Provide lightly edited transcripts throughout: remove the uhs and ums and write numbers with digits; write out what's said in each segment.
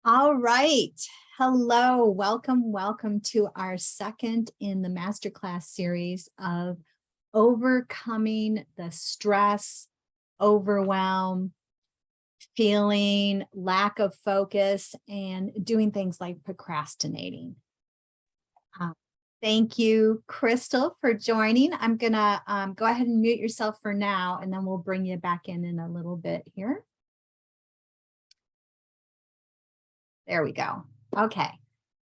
All right. Hello. Welcome to our second in the masterclass series of overcoming the stress, overwhelm, feeling lack of focus, and doing things like procrastinating. Uh, Thank you, Crystal, for joining. I'm going to go ahead and mute yourself for now, and then we'll bring you back in a little bit here. There we go. Okay.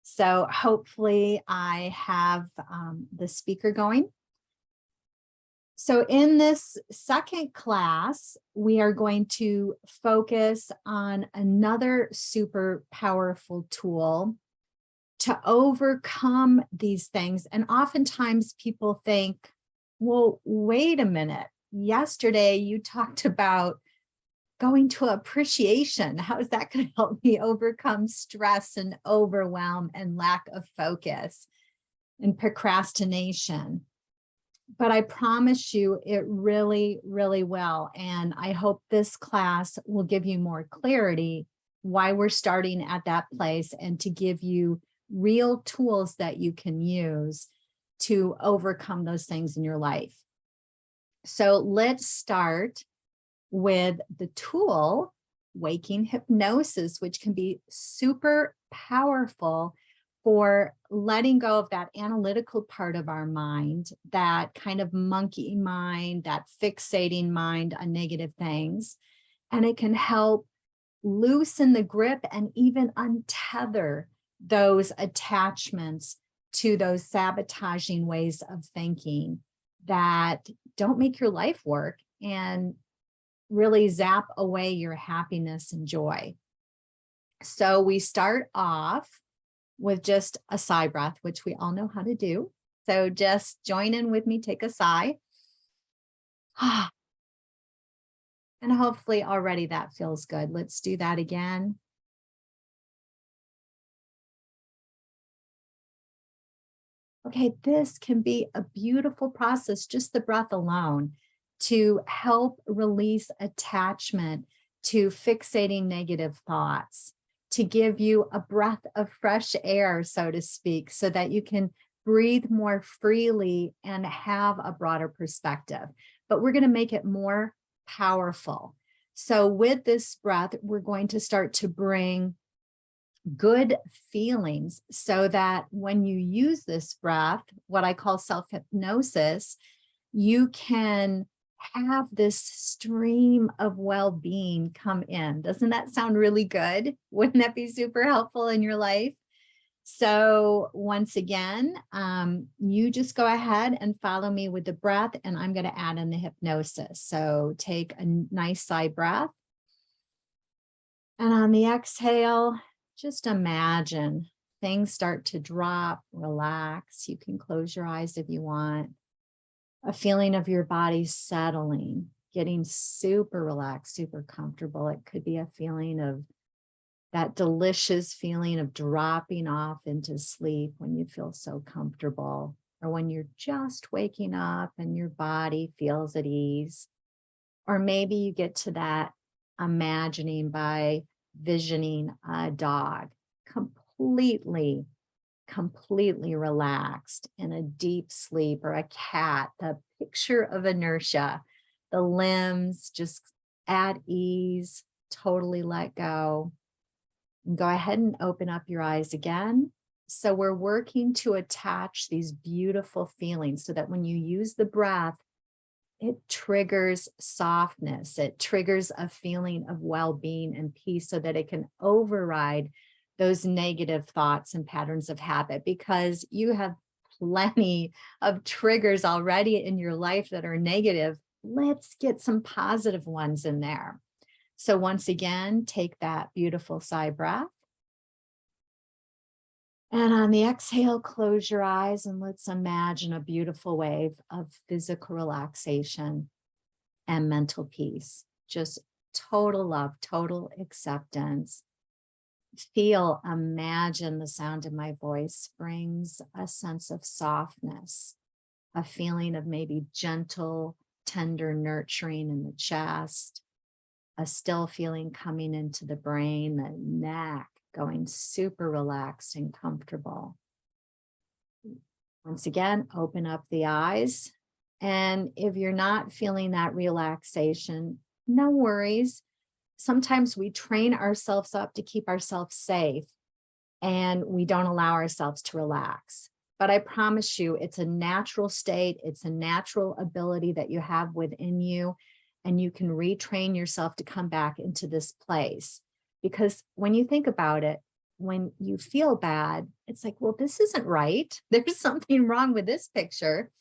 So hopefully I have the speaker going. So in this second class, we are going to focus on another super powerful tool to overcome these things. And oftentimes people think, well, wait a minute. Yesterday you talked about going to appreciation. How is that going to help me overcome stress and overwhelm and lack of focus and procrastination? But I promise you it really, really will. And I hope this class will give you more clarity why we're starting at that place and to give you real tools that you can use to overcome those things in your life. So let's start with the tool, waking hypnosis, which can be super powerful for letting go of that analytical part of our mind, that kind of monkey mind, that fixating mind on negative things. And it can help loosen the grip and even untether those attachments to those sabotaging ways of thinking that don't make your life work and really zap away your happiness and joy. So we start off with just a sigh breath, which we all know how to do. So just join in with me, take a sigh. And hopefully already that feels good. Let's do that again. Okay, this can be a beautiful process, just the breath alone, to help release attachment to fixating negative thoughts, to give you a breath of fresh air, so to speak, so that you can breathe more freely and have a broader perspective. But we're going to make it more powerful. So with this breath, we're going to start to bring good feelings so that when you use this breath, what I call self-hypnosis, you can have this stream of well-being come in. Doesn't that sound really good? Wouldn't that be super helpful in your life? So once again, you just go ahead and follow me with the breath, and I'm going to add in the hypnosis. So take a nice sigh breath. And on the exhale, just imagine things start to drop, relax. You can close your eyes if you want. A feeling of your body settling, getting super relaxed, super comfortable. It could be a feeling of that delicious feeling of dropping off into sleep when you feel so comfortable, or when you're just waking up and your body feels at ease. Or maybe you get to that imagining by visioning a dog completely relaxed in a deep sleep, or a cat, the picture of inertia, the limbs just at ease, totally let go. And go ahead and open up your eyes again. So we're working to attach these beautiful feelings so that when you use the breath, it triggers softness. It triggers a feeling of well-being and peace so that it can override those negative thoughts and patterns of habit, because you have plenty of triggers already in your life that are negative. Let's get some positive ones in there. So once again, take that beautiful sigh breath. And on the exhale, close your eyes and let's imagine a beautiful wave of physical relaxation and mental peace. Just total love, total acceptance. Feel, imagine the sound of my voice brings a sense of softness, a feeling of maybe gentle, tender nurturing in the chest, a still feeling coming into the brain, the neck, going super relaxed and comfortable. Once again, open up the eyes. And if you're not feeling that relaxation, no worries. Sometimes we train ourselves up to keep ourselves safe and we don't allow ourselves to relax. But I promise you, it's a natural state. It's a natural ability that you have within you, and you can retrain yourself to come back into this place. Because when you think about it, when you feel bad, it's like, well, this isn't right. There's something wrong with this picture.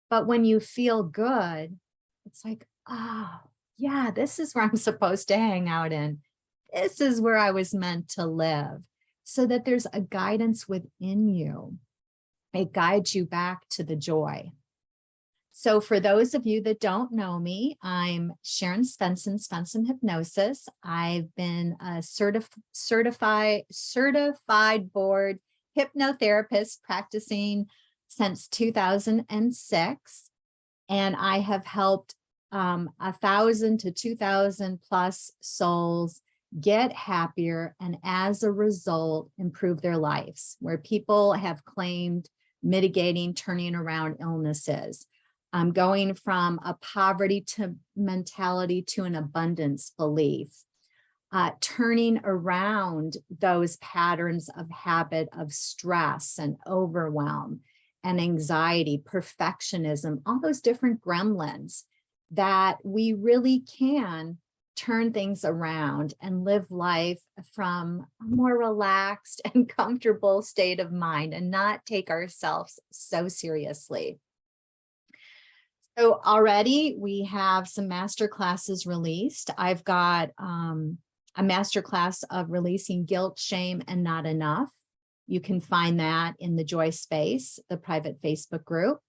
But when you feel good, it's like, oh, yeah, this is where I'm supposed to hang out in. This is where I was meant to live. So that there's a guidance within you. It guides you back to the joy. So for those of you that don't know me, I'm Sharon Svensson Hypnosis. I've been a certified board hypnotherapist practicing since 2006. And I have helped 1,000 to 2,000 plus souls get happier, and as a result, improve their lives, where people have claimed mitigating, turning around illnesses, going from a poverty to mentality to an abundance belief, turning around those patterns of habit of stress and overwhelm and anxiety, perfectionism, all those different gremlins that we really can turn things around and live life from a more relaxed and comfortable state of mind and not take ourselves so seriously. So already we have some master classes released. I've got a master class of releasing guilt, shame, and not enough. You can find that in the Joy Space, the private Facebook group.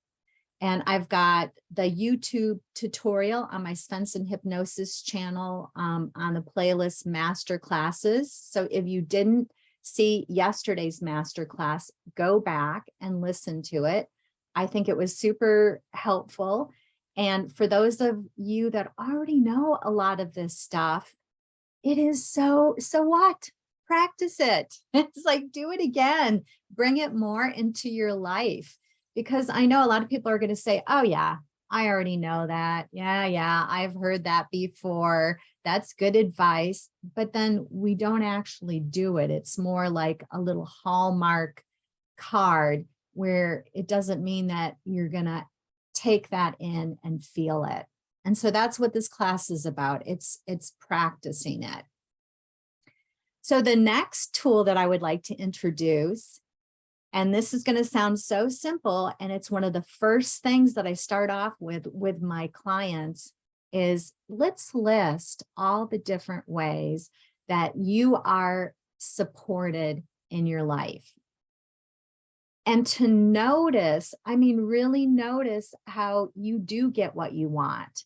And I've got the YouTube tutorial on my Svensson Hypnosis channel on the playlist Master Classes. So if you didn't see yesterday's master class, go back and listen to it. I think it was super helpful. And for those of you that already know a lot of this stuff, it is so what? Practice it. It's like, do it again, bring it more into your life. Because I know a lot of people are going to say, oh yeah, I already know that. Yeah, I've heard that before. That's good advice. But then we don't actually do it. It's more like a little Hallmark card where it doesn't mean that you're going to take that in and feel it. And so that's what this class is about. It's practicing it. So the next tool that I would like to introduce, and this is going to sound so simple, and it's one of the first things that I start off with my clients, is let's list all the different ways that you are supported in your life. And to notice, I mean, really notice how you do get what you want.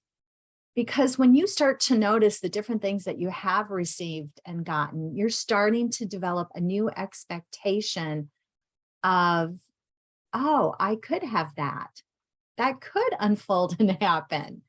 Because when you start to notice the different things that you have received and gotten, you're starting to develop a new expectation of, oh, I could have that. That could unfold and happen.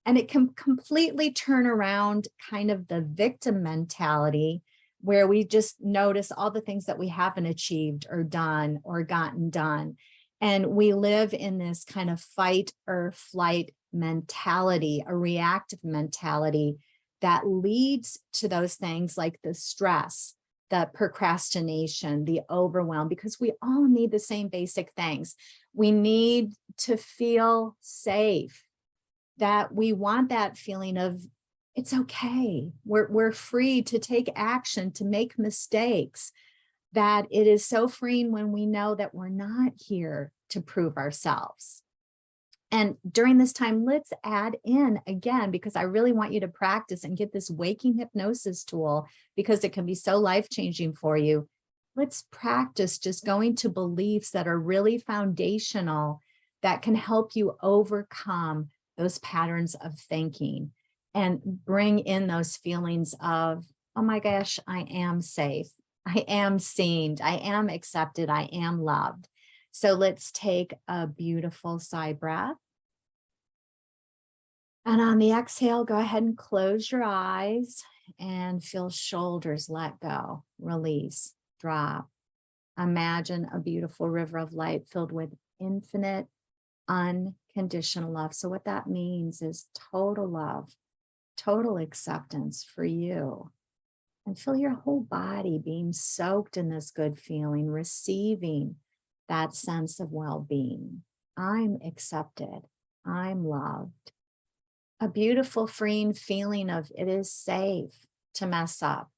And it can completely turn around kind of the victim mentality, where we just notice all the things that we haven't achieved or done or gotten done. And we live in this kind of fight or flight mentality, a reactive mentality that leads to those things like the stress, the procrastination, the overwhelm, because we all need the same basic things. We need to feel safe, that we want that feeling of it's okay. We're free to take action, to make mistakes, that it is so freeing when we know that we're not here to prove ourselves. And during this time, let's add in again, because I really want you to practice and get this waking hypnosis tool, because it can be so life-changing for you. Let's practice just going to beliefs that are really foundational, that can help you overcome those patterns of thinking and bring in those feelings of, oh my gosh, I am safe. I am seen. I am accepted. I am loved. So let's take a beautiful sigh breath. And on the exhale, go ahead and close your eyes and feel shoulders let go, release, drop. Imagine a beautiful river of light filled with infinite, unconditional love. So, what that means is total love, total acceptance for you. And feel your whole body being soaked in this good feeling, receiving that sense of well being. I'm accepted, I'm loved. A beautiful, freeing feeling of it is safe to mess up,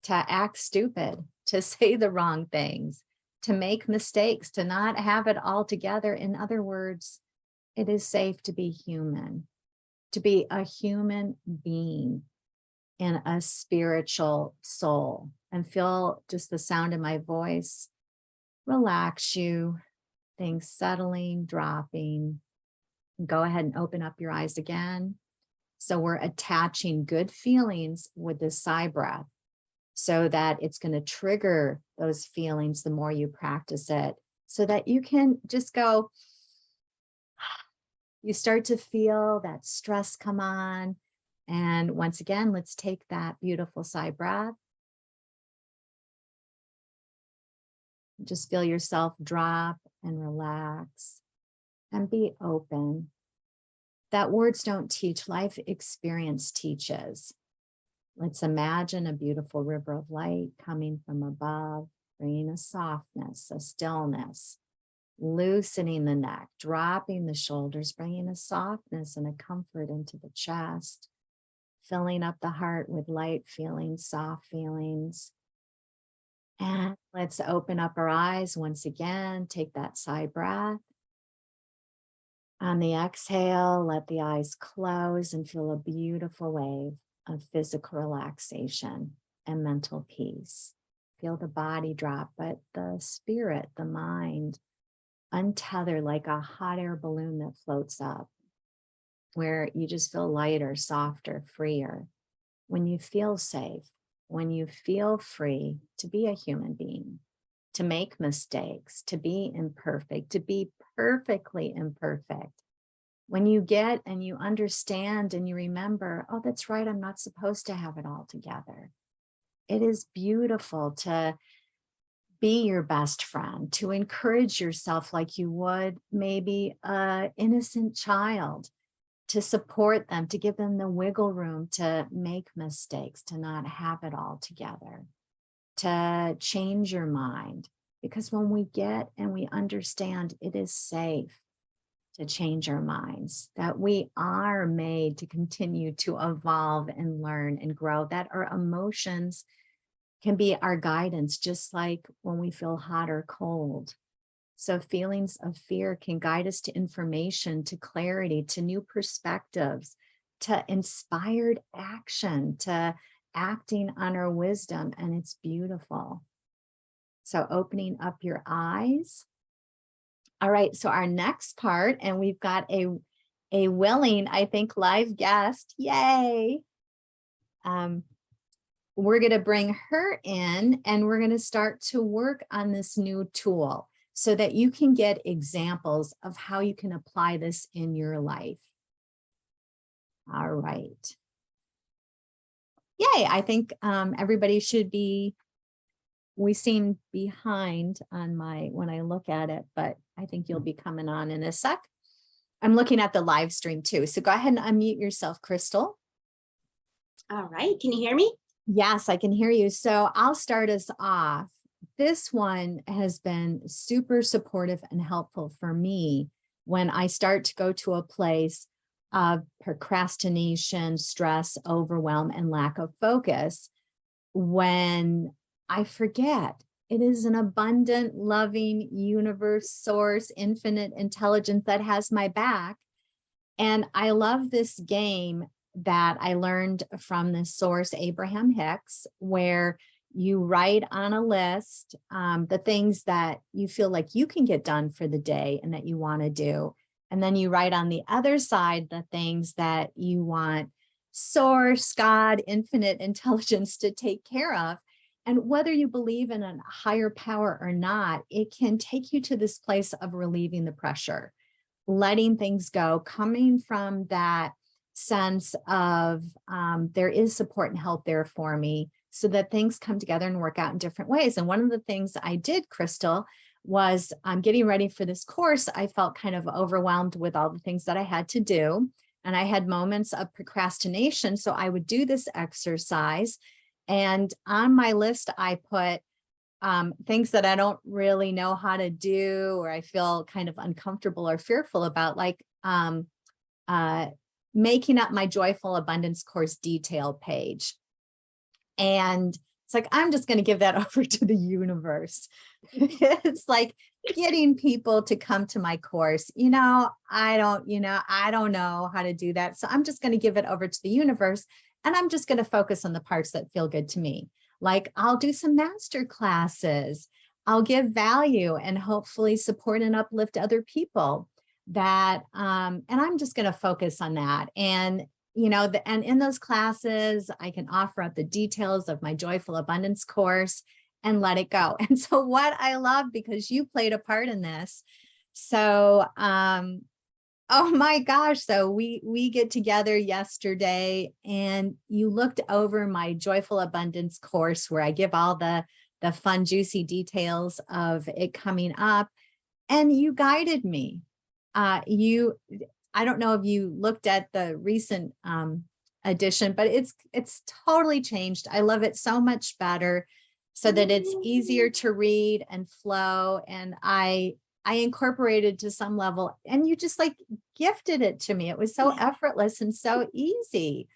to act stupid, to say the wrong things, to make mistakes, to not have it all together. In other words, it is safe to be human, to be a human being in a spiritual soul. And feel just the sound of my voice relax you, things settling, dropping. Go ahead and open up your eyes again. So we're attaching good feelings with the sigh breath so that it's going to trigger those feelings the more you practice it, so that you can just go, you start to feel that stress come on. And once again, let's take that beautiful sigh breath. Just feel yourself drop and relax and be open. That words don't teach, life experience teaches. Let's imagine a beautiful river of light coming from above, bringing a softness, a stillness, loosening the neck, dropping the shoulders, bringing a softness and a comfort into the chest, filling up the heart with light feelings, soft feelings. And let's open up our eyes once again. Take that sigh breath. On the exhale, let the eyes close and feel a beautiful wave of physical relaxation and mental peace. Feel the body drop, but the spirit, the mind, untether like a hot air balloon that floats up, where you just feel lighter, softer, freer. When you feel safe, when you feel free to be a human being, to make mistakes, to be imperfect, to be perfectly imperfect. When you get and you understand and you remember, oh, that's right, I'm not supposed to have it all together. It is beautiful to be your best friend, to encourage yourself like you would maybe an innocent child, to support them, to give them the wiggle room to make mistakes, to not have it all together, to change your mind. Because when we get and we understand it is safe to change our minds, that we are made to continue to evolve and learn and grow, that our emotions can be our guidance, just like when we feel hot or cold. So feelings of fear can guide us to information, to clarity, to new perspectives, to inspired action, to acting on our wisdom, and it's beautiful. So opening up your eyes. All right, so our next part, and we've got a willing, I think, live guest. Yay. We're going to bring her in and we're going to start to work on this new tool so that you can get examples of how you can apply this in your life. All right. Yay, I think everybody should be, we seem behind on when I look at it, but I think you'll be coming on in a sec. I'm looking at the live stream too. So go ahead and unmute yourself, Crystal. All right, can you hear me? Yes, I can hear you. So I'll start us off. This one has been super supportive and helpful for me when I start to go to a place of procrastination, stress, overwhelm, and lack of focus. When I forget, it is an abundant, loving universe, source, infinite intelligence that has my back. And I love this game that I learned from the source, Abraham Hicks, where you write on a list the things that you feel like you can get done for the day and that you want to do. And then you write on the other side the things that you want source, God, infinite intelligence to take care of. And whether you believe in a higher power or not, it can take you to this place of relieving the pressure, letting things go, coming from that sense of there is support and help there for me so that things come together and work out in different ways. And one of the things I did, Crystal, was getting ready for this course. I felt kind of overwhelmed with all the things that I had to do. And I had moments of procrastination. So I would do this exercise. And on my list, I put things that I don't really know how to do, or I feel kind of uncomfortable or fearful about, like making up my Joyful Abundance course detail page. And it's like, I'm just going to give that over to the universe. It's like getting people to come to my course. I don't know how to do that. So I'm just going to give it over to the universe. And I'm just going to focus on the parts that feel good to me. Like I'll do some master classes. I'll give value and hopefully support and uplift other people and I'm just going to focus on that. And and in those classes, I can offer up the details of my Joyful Abundance course and let it go. And so what I love, because you played a part in this. So, oh my gosh. So we get together yesterday and you looked over my Joyful Abundance course where I give all the fun, juicy details of it coming up, and you guided me. I don't know if you looked at the recent edition, but it's totally changed. I love it so much better so that it's easier to read and flow. And I incorporated to some level, and you just like gifted it to me. It was so effortless and so easy.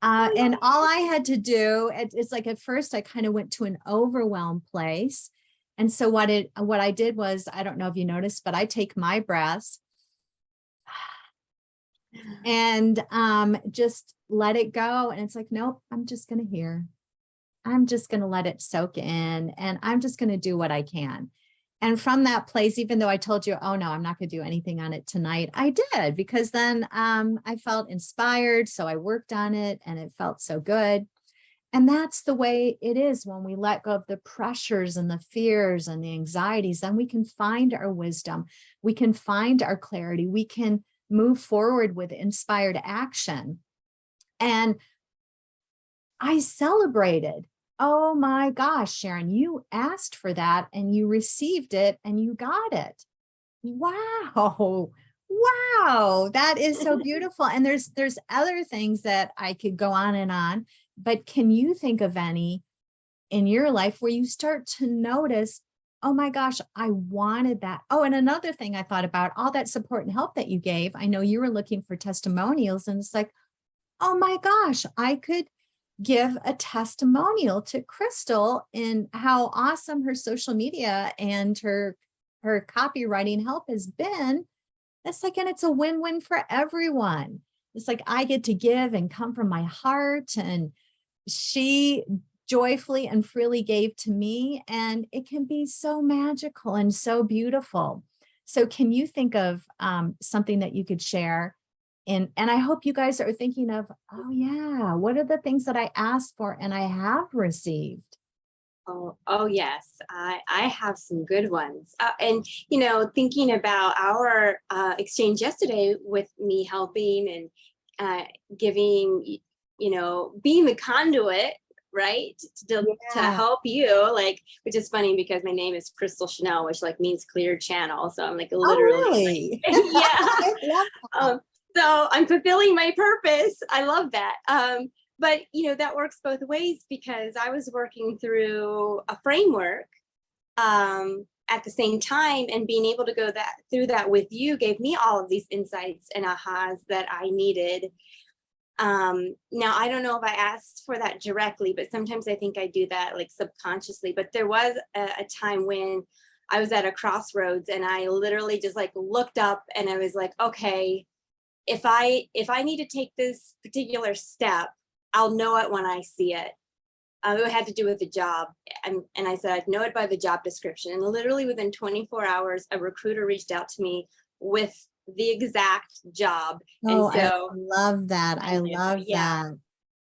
And all I had to do, it's like at first I kind of went to an overwhelm place. And so what I did was, I don't know if you noticed, but I take my breaths and just let it go. And it's like, nope, I'm just going to hear. I'm just going to let it soak in, and I'm just going to do what I can. And from that place, even though I told you, oh no, I'm not going to do anything on it tonight, I did, because then I felt inspired. So I worked on it and it felt so good. And that's the way it is when we let go of the pressures and the fears and the anxieties, then we can find our wisdom. We can find our clarity. We can move forward with inspired action. And I celebrated. Oh my gosh, Sharon, you asked for that and you received it and you got it. Wow. Wow. That is so beautiful. And there's other things that I could go on, but can you think of any in your life where you start to notice, oh my gosh, I wanted that. Oh, and another thing I thought about, all that support and help that you gave. I know you were looking for testimonials, and it's like, oh my gosh, I could give a testimonial to Crystal in how awesome her social media and her copywriting help has been. It's like, and it's a win-win for everyone. It's like I get to give and come from my heart, and she joyfully and freely gave to me, and it can be so magical and so beautiful. So can you think of something that you could share? And I hope you guys are thinking of, oh yeah, what are the things that I asked for and I have received? Oh yes, I have some good ones. And thinking about our exchange yesterday with me helping and giving, being the conduit, right, to help you, like, which is funny because my name is Crystal Chanel, which like means clear channel. So I'm like literally, oh, really? yeah. I love that. So I'm fulfilling my purpose. I love that. But that works both ways, because I was working through a framework at the same time, and being able to go through that with you gave me all of these insights and ahas that I needed. Now I don't know if I asked for that directly, but sometimes I think I do that like subconsciously. But there was a time when I was at a crossroads, and I literally just like looked up and I was like, okay, if I need to take this particular step, I'll know it when I see it. It had to do with the job. And I said, I'd know it by the job description. And literally within 24 hours, a recruiter reached out to me with the exact job. Oh, and so I love that. I love that.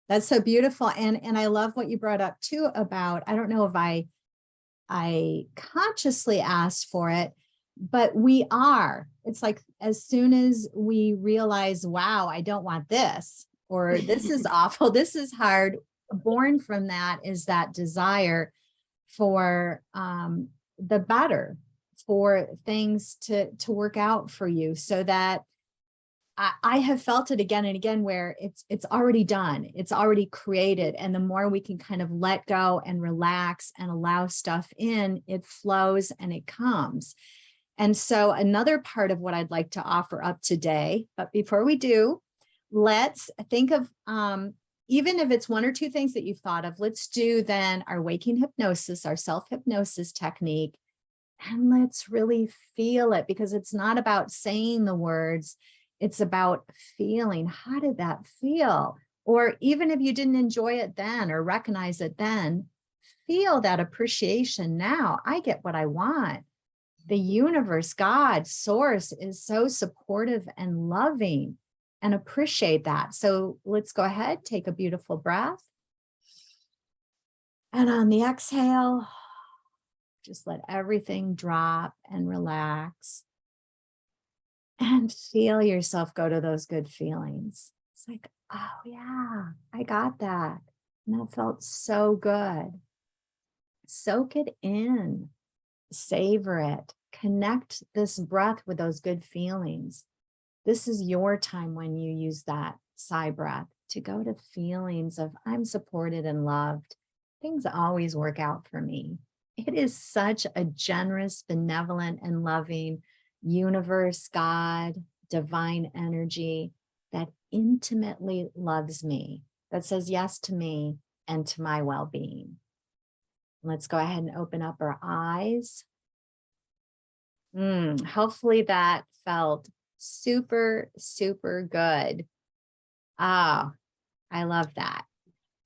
That's so beautiful. And I love what you brought up too about, I don't know if I consciously asked for it, but it's like as soon as we realize, wow, I don't want this, or this is awful, this is hard, born from that is that desire for the better, for things to work out for you, so that I have felt it again and again where it's already done, it's already created. And the more we can kind of let go and relax and allow stuff in, it flows and it comes. And so another part of what I'd like to offer up today, but before we do, let's think of, even if it's one or two things that you've thought of, let's do then our waking hypnosis, our self-hypnosis technique, and let's really feel it, because it's not about saying the words. It's about feeling. How did that feel? Or even if you didn't enjoy it then or recognize it then, feel that appreciation now. I get what I want. The universe, God, source is so supportive and loving, and appreciate that. So let's go ahead, take a beautiful breath. And on the exhale, just let everything drop and relax. And feel yourself go to those good feelings. It's like, oh yeah, I got that. And that felt so good. Soak it in, savor it, connect this breath with those good feelings. This is your time when you use that sigh breath to go to feelings of I'm supported and loved. Things always work out for me. It is such a generous, benevolent, and loving universe, God, divine energy that intimately loves me, that says yes to me and to my well-being. Let's go ahead and open up our eyes. Hopefully that felt super, super good. Ah, I love that.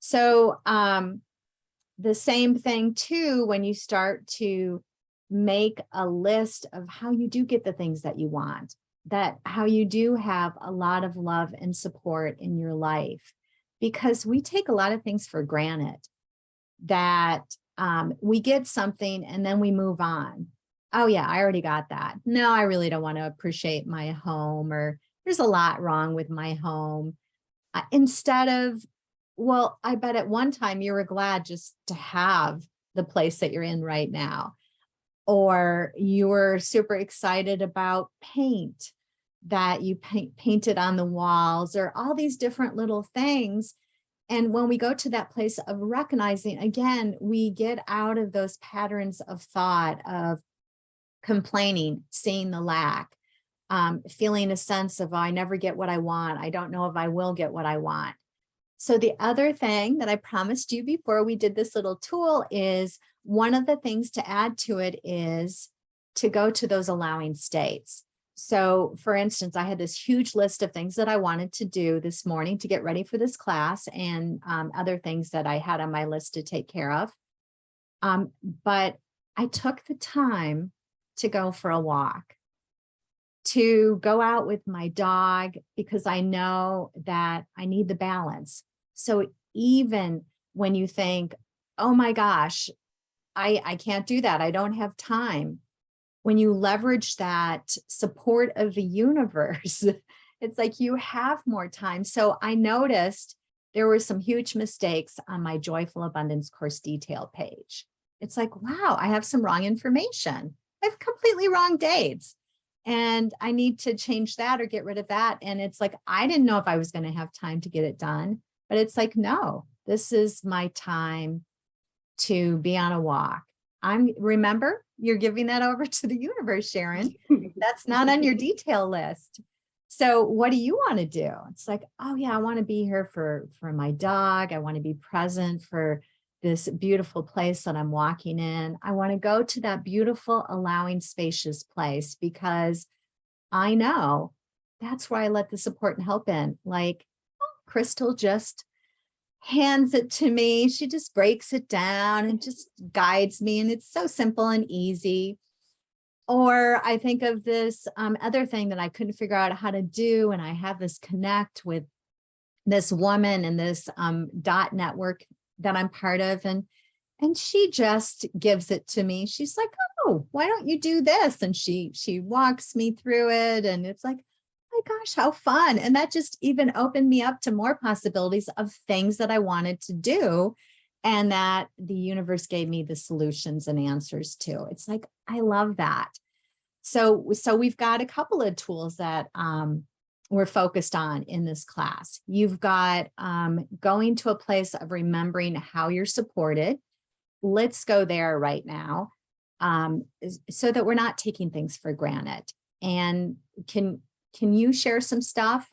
So the same thing too, when you start to make a list of how you do get the things that you want, that how you do have a lot of love and support in your life, because we take a lot of things for granted, that we get something and then we move on. Oh yeah, I already got that. No, I really don't want to appreciate my home, or there's a lot wrong with my home. Instead of, well, I bet at one time you were glad just to have the place that you're in right now. Or you were super excited about paint that you painted on the walls, or all these different little things. And when we go to that place of recognizing, again, we get out of those patterns of thought of complaining, seeing the lack, feeling a sense of, oh, I never get what I want. I don't know if I will get what I want. So the other thing that I promised you before we did this little tool is, one of the things to add to it is to go to those allowing states. So for instance, I had this huge list of things that I wanted to do this morning to get ready for this class, and other things that I had on my list to take care of. But I took the time to go for a walk, to go out with my dog, because I know that I need the balance. So even when you think, oh my gosh, I can't do that, I don't have time, when you leverage that support of the universe, it's like you have more time. So I noticed there were some huge mistakes on my Joyful Abundance course detail page. It's like, wow, I have some wrong information. I have completely wrong dates, and I need to change that or get rid of that. And it's like, I didn't know if I was going to have time to get it done, but it's like, no, this is my time to be on a walk. Remember, you're giving that over to the universe, Sharon. That's not on your detail list. So what do you want to do? It's like, oh yeah, I want to be here for my dog. I want to be present for this beautiful place that I'm walking in. I want to go to that beautiful, allowing, spacious place, because I know that's where I let the support and help in. Like, oh, Crystal just hands it to me. She just breaks it down and just guides me. And it's so simple and easy. Or I think of this other thing that I couldn't figure out how to do. And I have this connect with this woman in this dot network that I'm part of. And she just gives it to me. She's like, oh, why don't you do this? And she walks me through it. And it's like, oh my gosh, how fun. And that just even opened me up to more possibilities of things that I wanted to do. And that the universe gave me the solutions and answers to. It's like, I love that. So we've got a couple of tools that we're focused on in this class. You've got going to a place of remembering how you're supported. Let's go there right now, so that we're not taking things for granted. And can you share some stuff?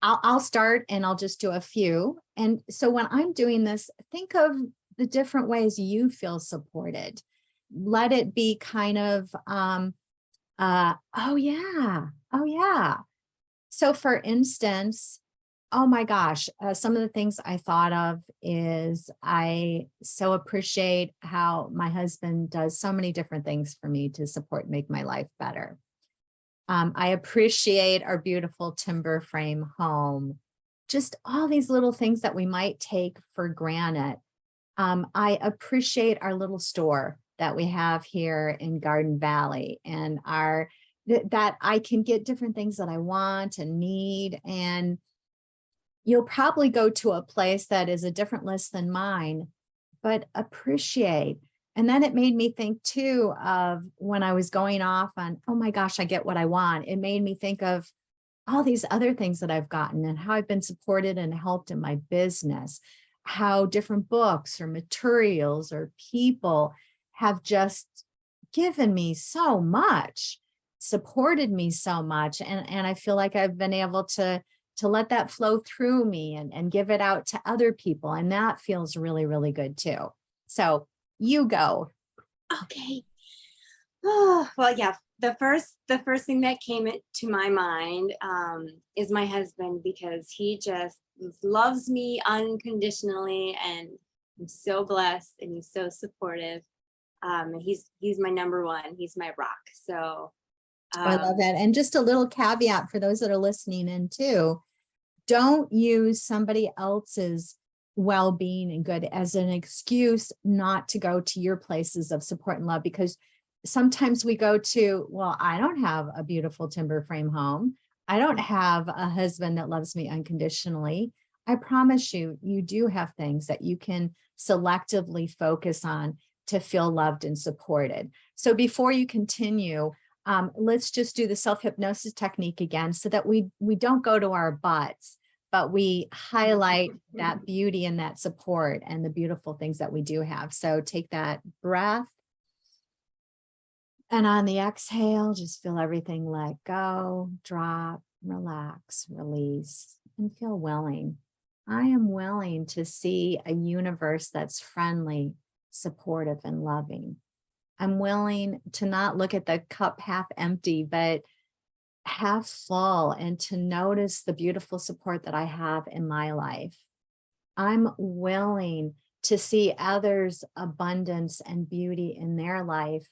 I'll start and I'll just do a few. And so when I'm doing this, think of the different ways you feel supported. Let it be kind of, oh yeah. So for instance, oh my gosh, some of the things I thought of is I so appreciate how my husband does so many different things for me to support and make my life better. I appreciate our beautiful timber frame home. Just all these little things that we might take for granted. I appreciate our little store that we have here in Garden Valley, and that I can get different things that I want and need. And you'll probably go to a place that is a different list than mine, but appreciate. And then it made me think too of when I was going off on, oh my gosh, I get what I want. It made me think of all these other things that I've gotten and how I've been supported and helped in my business, how different books or materials or people have just given me so much, supported me so much. And I feel like I've been able to let that flow through me and give it out to other people. And that feels really, really good too. So you go. Okay. Oh, well, yeah. The first thing that came to my mind is my husband, because he just loves me unconditionally, and I'm so blessed, and he's so supportive. And he's my number one. He's my rock. So I love that. And just a little caveat for those that are listening in too, don't use somebody else's well-being and good as an excuse not to go to your places of support and love, because sometimes we go to, well, I don't have a beautiful timber frame home. I don't have a husband that loves me unconditionally. I promise you, you do have things that you can selectively focus on to feel loved and supported. So before you continue, let's just do the self-hypnosis technique again, so that we don't go to our butts, but we highlight that beauty and that support and the beautiful things that we do have. So take that breath. And on the exhale, just feel everything let go, drop, relax, release, and feel willing. I am willing to see a universe that's friendly, supportive, and loving. I'm willing to not look at the cup half empty, but half full, and to notice the beautiful support that I have in my life. I'm willing to see others' abundance and beauty in their life,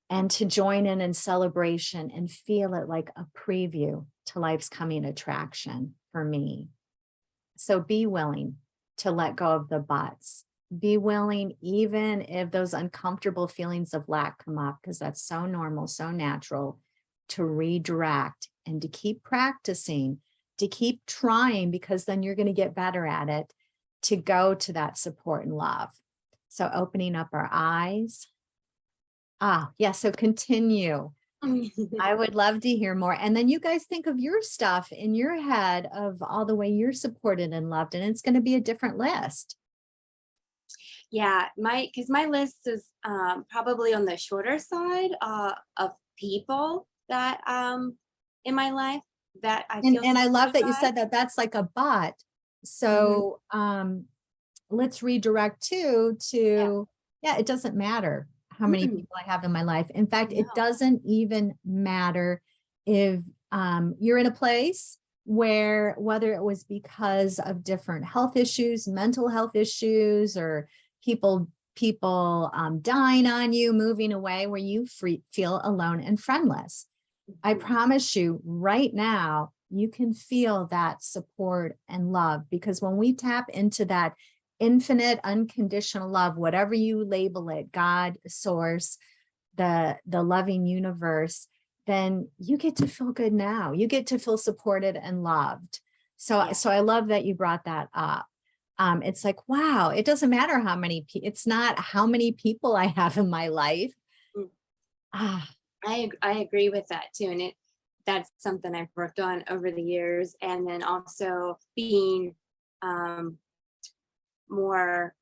and to join in celebration and feel it like a preview to life's coming attraction for me. So be willing to let go of the buts. Be willing, even if those uncomfortable feelings of lack come up, because that's so normal, so natural, to redirect and to keep practicing, to keep trying, because then you're going to get better at it, to go to that support and love. So opening up our eyes. Yeah, so continue. I would love to hear more. And then you guys think of your stuff in your head of all the way you're supported and loved, and it's going to be a different list. Yeah, because my list is probably on the shorter side of people that in my life that I feel. And I love that you by. said that that's like a bot. So let's redirect to yeah, it doesn't matter how many people I have in my life. In fact, it doesn't even matter if you're in a place where, whether it was because of different health issues, mental health issues, or people dying on you, moving away, where you feel alone and friendless. I promise you right now, you can feel that support and love, because when we tap into that infinite, unconditional love, whatever you label it, God, source, the loving universe, then you get to feel good now. You get to feel supported and loved. So, Yeah. so I love that you brought that up. It's like, wow, it doesn't matter how many, it's not how many people I have in my life. Mm. Ah, I agree with that too, and that's something I've worked on over the years, and then also being um, more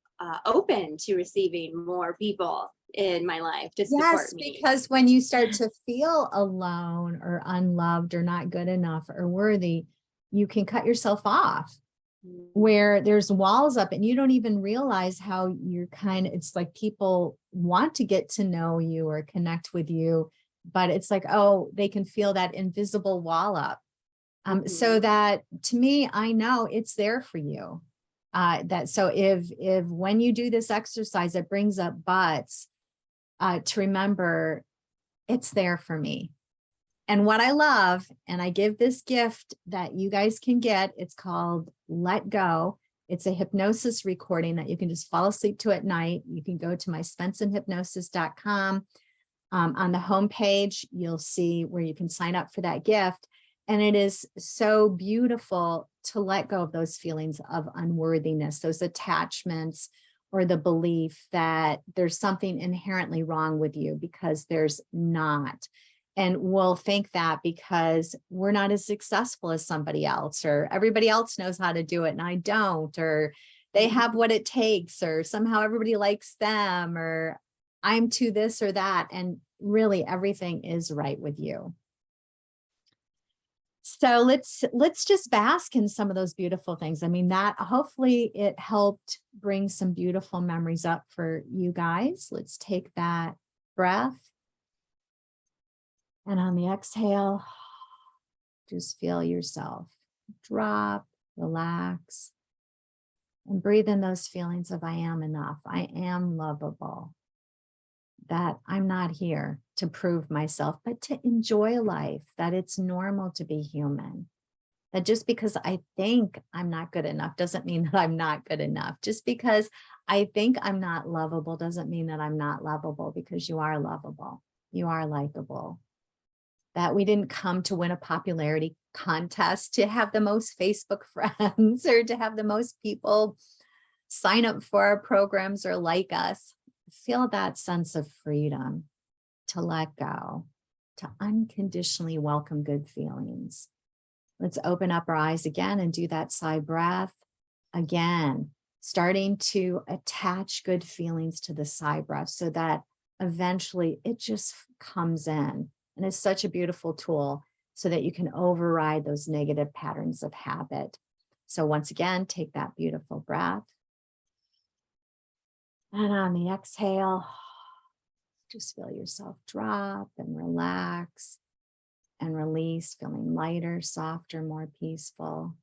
open to receiving more people in my life to yes, support me. because when you start to feel alone or unloved or not good enough or worthy, you can cut yourself off, Mm. where there's walls up and you don't even realize how you're it's like people want to get to know you or connect with you, but it's like, oh, they can feel that invisible wall up. So Mhm. that to me, I know it's there for you. That so if when you do this exercise, it brings up buts, to remember it's there for me. And what I love, and I give this gift that you guys can get, it's called Let Go. It's a hypnosis recording that you can just fall asleep to at night. You can go to my spencenhypnosis.com. On the homepage, you'll see where you can sign up for that gift. And it is so beautiful to let go of those feelings of unworthiness, those attachments, or the belief that there's something inherently wrong with you, because there's not. And we'll think that because we're not as successful as somebody else, or everybody else knows how to do it and I don't, or they have what it takes, or somehow everybody likes them, or I'm to this or that. And really everything is right with you. So let's just bask in some of those beautiful things. I mean, that hopefully it helped bring some beautiful memories up for you guys. Let's take that breath. And on the exhale, just feel yourself drop, relax, and breathe in those feelings of I am enough. I am lovable. That I'm not here to prove myself, but to enjoy life, that it's normal to be human. That just because I think I'm not good enough doesn't mean that I'm not good enough. Just because I think I'm not lovable doesn't mean that I'm not lovable, because you are lovable. You are likable. That we didn't come to win a popularity contest to have the most Facebook friends or to have the most people sign up for our programs or like us. Feel that sense of freedom to let go, to unconditionally welcome good feelings. Let's open up our eyes again and do that sigh breath. Again, starting to attach good feelings to the sigh breath so that eventually it just comes in. And it's such a beautiful tool so that you can override those negative patterns of habit. So once again, take that beautiful breath. And on the exhale, just feel yourself drop and relax and release, feeling lighter, softer, more peaceful.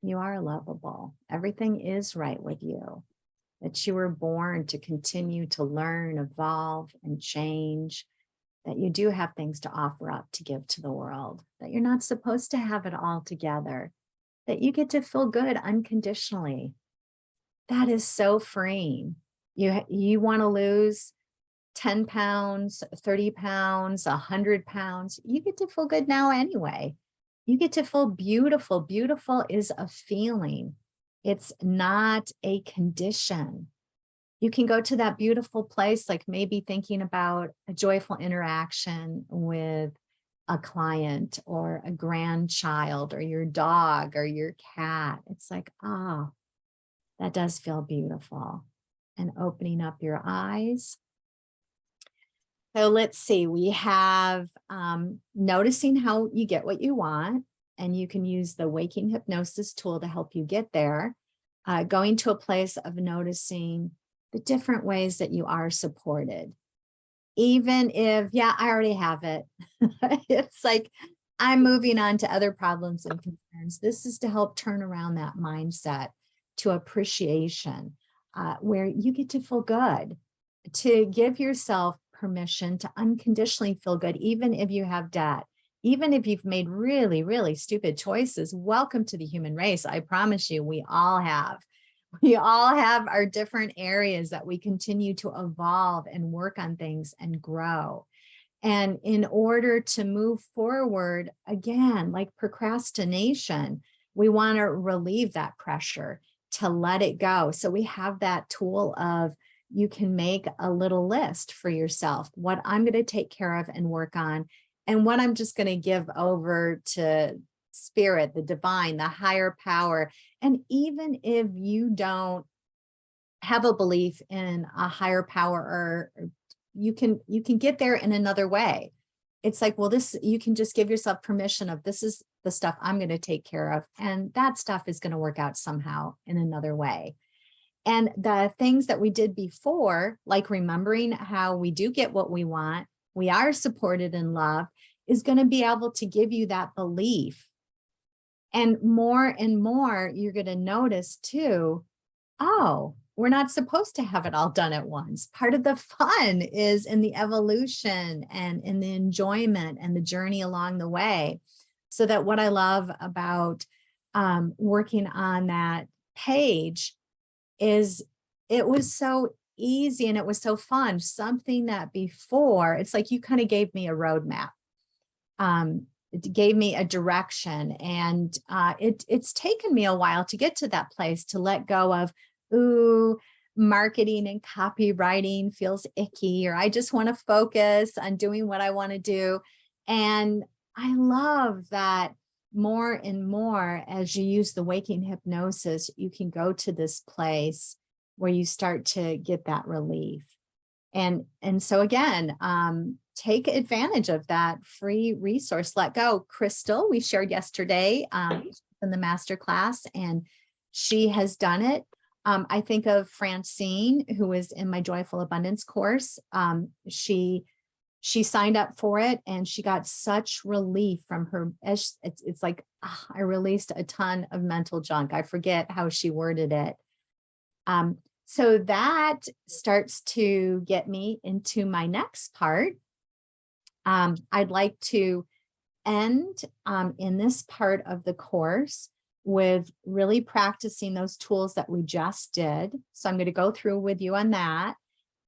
You are lovable. Everything is right with you. That you were born to continue to learn, evolve, and change. That you do have things to offer up to give to the world. That you're not supposed to have it all together. That you get to feel good unconditionally. That is so freeing. You want to lose 10 pounds, 30 pounds, 100 pounds. You get to feel good now anyway. You get to feel beautiful. Beautiful is a feeling. It's not a condition. You can go to that beautiful place, like maybe thinking about a joyful interaction with a client or a grandchild or your dog or your cat. It's like, oh, that does feel beautiful. And opening up your eyes. So let's see, we have noticing how you get what you want, and you can use the waking hypnosis tool to help you get there. Going to a place of noticing the different ways that you are supported. Even if, yeah, I already have it. It's like, I'm moving on to other problems and concerns. This is to help turn around that mindset to appreciation, where you get to feel good, to give yourself permission to unconditionally feel good, even if you have debt, even if you've made really, really stupid choices. Welcome to the human race. I promise you, we all have. We all have our different areas that we continue to evolve and work on things and grow. And in order to move forward, again, like procrastination, we want to relieve that pressure, to let it go. So we have that tool of, you can make a little list for yourself, what I'm going to take care of and work on, and what I'm just going to give over to spirit, the divine, the higher power. And even if you don't have a belief in a higher power, or you can get there in another way. It's like, well, this, you can just give yourself permission of, this is the stuff I'm going to take care of, and that stuff is going to work out somehow in another way. And the things that we did before, like remembering how we do get what we want, we are supported in love, is going to be able to give you that belief. And more, you're going to notice too, oh, we're not supposed to have it all done at once. Part of the fun is in the evolution and in the enjoyment and the journey along the way. So that what I love about working on that page is, it was so easy and it was so fun. Something that before, it's like you kind of gave me a roadmap. It gave me a direction, and it's taken me a while to get to that place, to let go of, ooh, marketing and copywriting feels icky, or I just want to focus on doing what I want to do. And I love that more and more, as you use the waking hypnosis, you can go to this place where you start to get that relief. And so again, take advantage of that free resource. Let go. Crystal, we shared yesterday in the masterclass, and she has done it. I think of Francine, who was in my Joyful Abundance course. She signed up for it, and she got such relief from her. It's like, I released a ton of mental junk. I forget how she worded it. So that starts to get me into my next part. I'd like to end in this part of the course with really practicing those tools that we just did. So I'm going to go through with you on that.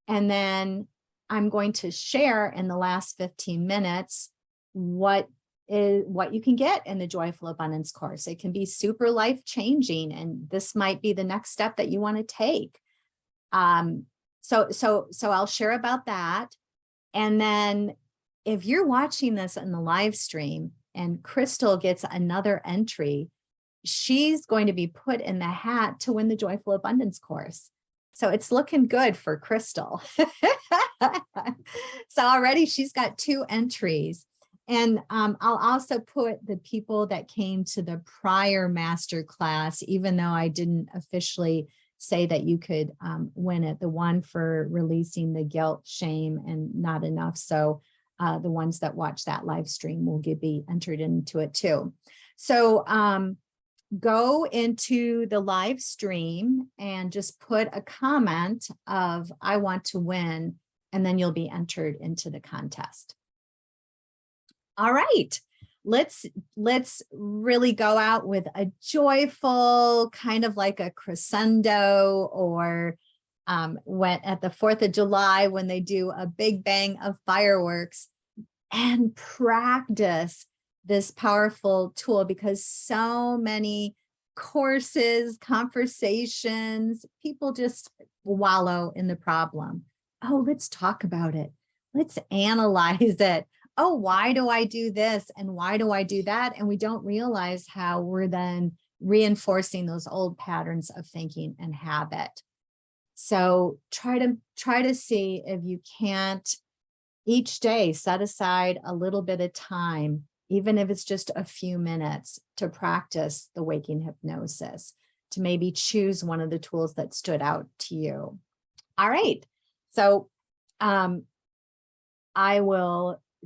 And then I'm going to share in the last 15 minutes what you can get in the Joyful Abundance course. It can be super life-changing, and this might be the next step that you want to take. So I'll share about that. And then if you're watching this in the live stream and Crystal gets another entry, she's going to be put in the hat to win the Joyful Abundance course. So it's looking good for Crystal. So already she's got 2 entries. And I'll also put the people that came to the prior master class, even though I didn't officially say that you could win it, the one for releasing the guilt, shame, and not enough. So the ones that watch that live stream will be entered into it too. So go into the live stream and just put a comment of, I want to win, and then you'll be entered into the contest. All right. Let's really go out with a joyful, kind of like a crescendo, or when at the 4th of July, when they do a big bang of fireworks, and practice this powerful tool, because so many courses, conversations, people just wallow in the problem. Oh, let's talk about it. Let's analyze it. Oh, why do I do this? And why do I do that? And we don't realize how we're then reinforcing those old patterns of thinking and habit. So try to see if you can't each day set aside a little bit of time, even if it's just a few minutes, to practice the waking hypnosis, to maybe choose one of the tools that stood out to you. All right. So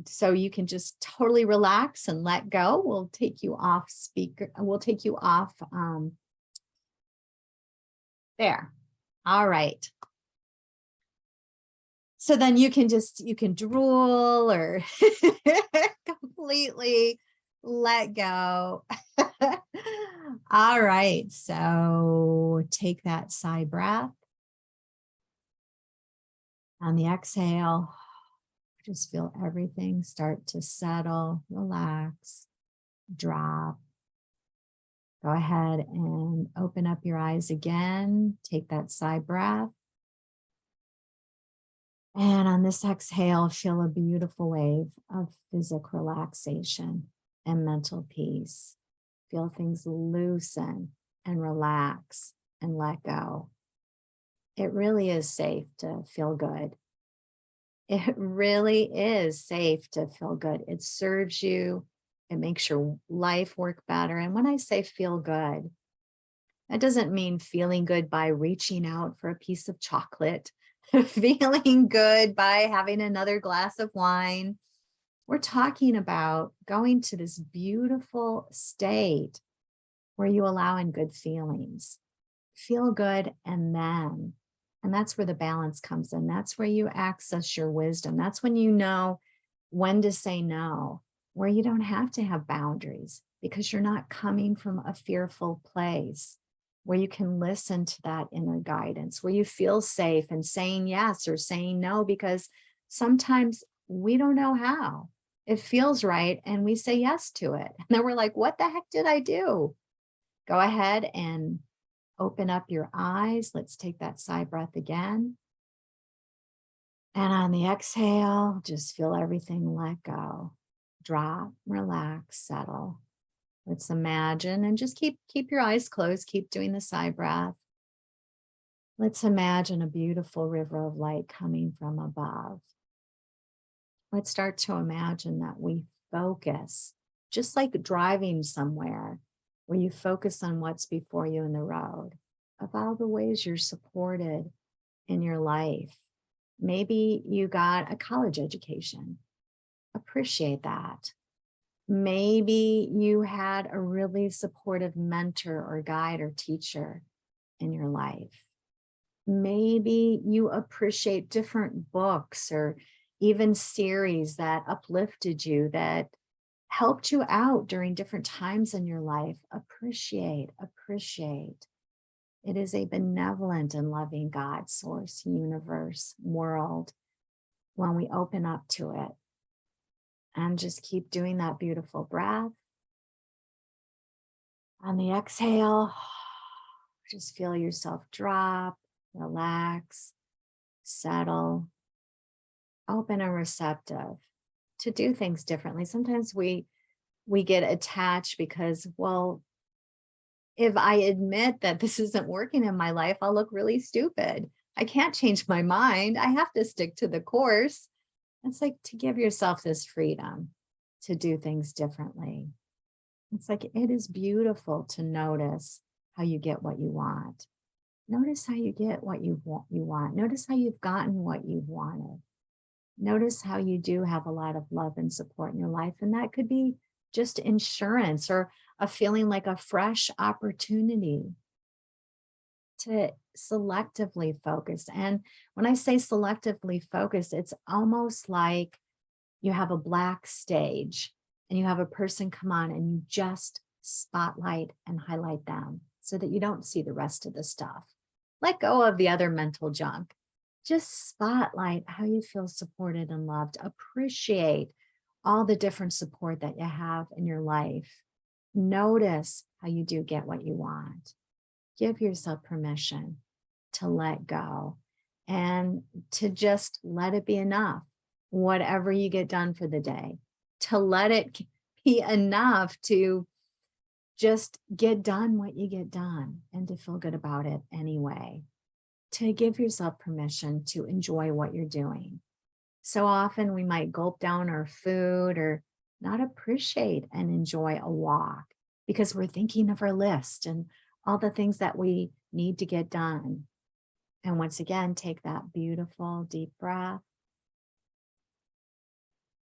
so you can just totally relax and let go. We'll take you off speaker. We'll take you off there. All right. So then you can drool or completely let go. All right. So take that sigh breath. On the exhale, just feel everything start to settle, relax, drop. Go ahead and open up your eyes again. Take that sigh breath. And on this exhale, feel a beautiful wave of physical relaxation and mental peace. Feel things loosen and relax and let go. It really is safe to feel good. It really is safe to feel good. It serves you. It makes your life work better. And when I say feel good, that doesn't mean feeling good by reaching out for a piece of chocolate, feeling good by having another glass of wine. We're talking about going to this beautiful state where you allow in good feelings. Feel good and that's where the balance comes in. That's where you access your wisdom. That's when you know when to say no, where you don't have to have boundaries because you're not coming from a fearful place, where you can listen to that inner guidance, where you feel safe and saying yes or saying no, because sometimes we don't know how. It feels right and we say yes to it. And then we're like, what the heck did I do? Go ahead and open up your eyes. Let's take that sigh breath again. And on the exhale, just feel everything let go. Drop, relax, settle. Let's imagine and just keep your eyes closed. Keep doing the sigh breath. Let's imagine a beautiful river of light coming from above. Let's start to imagine that we focus, just like driving somewhere, where you focus on what's before you in the road, of all the ways you're supported in your life. Maybe you got a college education. Appreciate that. Maybe you had a really supportive mentor or guide or teacher in your life. Maybe you appreciate different books or even series that uplifted you, that helped you out during different times in your life. Appreciate. It is a benevolent and loving God, source, universe, world, when we open up to it. And just keep doing that beautiful breath. On the exhale, just feel yourself drop, relax, settle, open and receptive to do things differently. Sometimes we get attached because, well, if I admit that this isn't working in my life, I'll look really stupid. I can't change my mind. I have to stick to the course. It's like to give yourself this freedom to do things differently. It's like it is beautiful to notice how you get what you want. Notice how you get what you want. Notice how you've gotten what you've wanted. Notice how you do have a lot of love and support in your life. And that could be just insurance or a feeling like a fresh opportunity to selectively focus. And when I say selectively focus, it's almost like you have a black stage and you have a person come on and you just spotlight and highlight them so that you don't see the rest of the stuff. Let go of the other mental junk. Just spotlight how you feel supported and loved. Appreciate all the different support that you have in your life. Notice how you do get what you want. Give yourself permission to let go and to just let it be enough, whatever you get done for the day, to let it be enough to just get done what you get done and to feel good about it anyway, to give yourself permission to enjoy what you're doing. So often we might gulp down our food or not appreciate and enjoy a walk because we're thinking of our list and all the things that we need to get done. And once again, take that beautiful deep breath.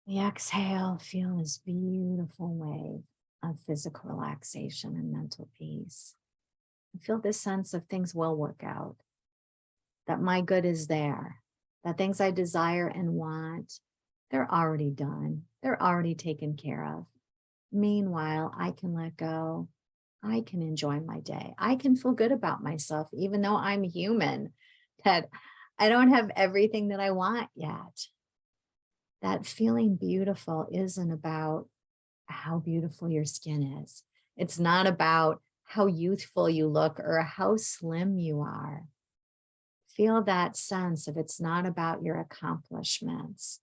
The exhale, feel this beautiful wave of physical relaxation and mental peace. And feel this sense of things will work out, that my good is there, that things I desire and want, they're already done. They're already taken care of. Meanwhile, I can let go. I can enjoy my day. I can feel good about myself, even though I'm human, that I don't have everything that I want yet. That feeling beautiful isn't about how beautiful your skin is. It's not about how youthful you look or how slim you are. Feel that sense of it's not about your accomplishments,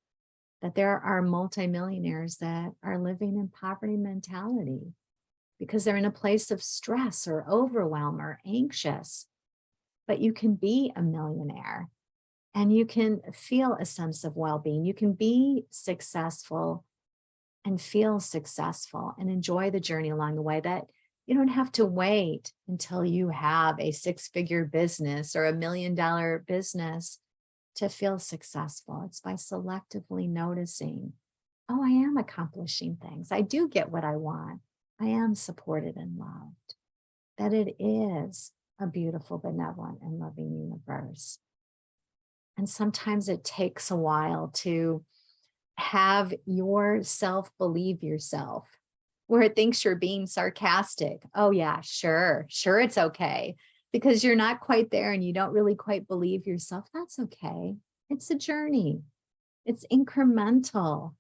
that there are multimillionaires that are living in poverty mentality because they're in a place of stress or overwhelm or anxious. But you can be a millionaire and you can feel a sense of well-being. You can be successful and feel successful and enjoy the journey along the way, that you don't have to wait until you have a six-figure business or $1 million business to feel successful. It's by selectively noticing, oh, I am accomplishing things. I do get what I want. I am supported and loved. That it is a beautiful, benevolent, and loving universe. And sometimes it takes a while to have yourself believe yourself, where it thinks you're being sarcastic. Oh yeah, sure, it's okay. Because you're not quite there and you don't really quite believe yourself. That's okay. It's a journey. It's incremental.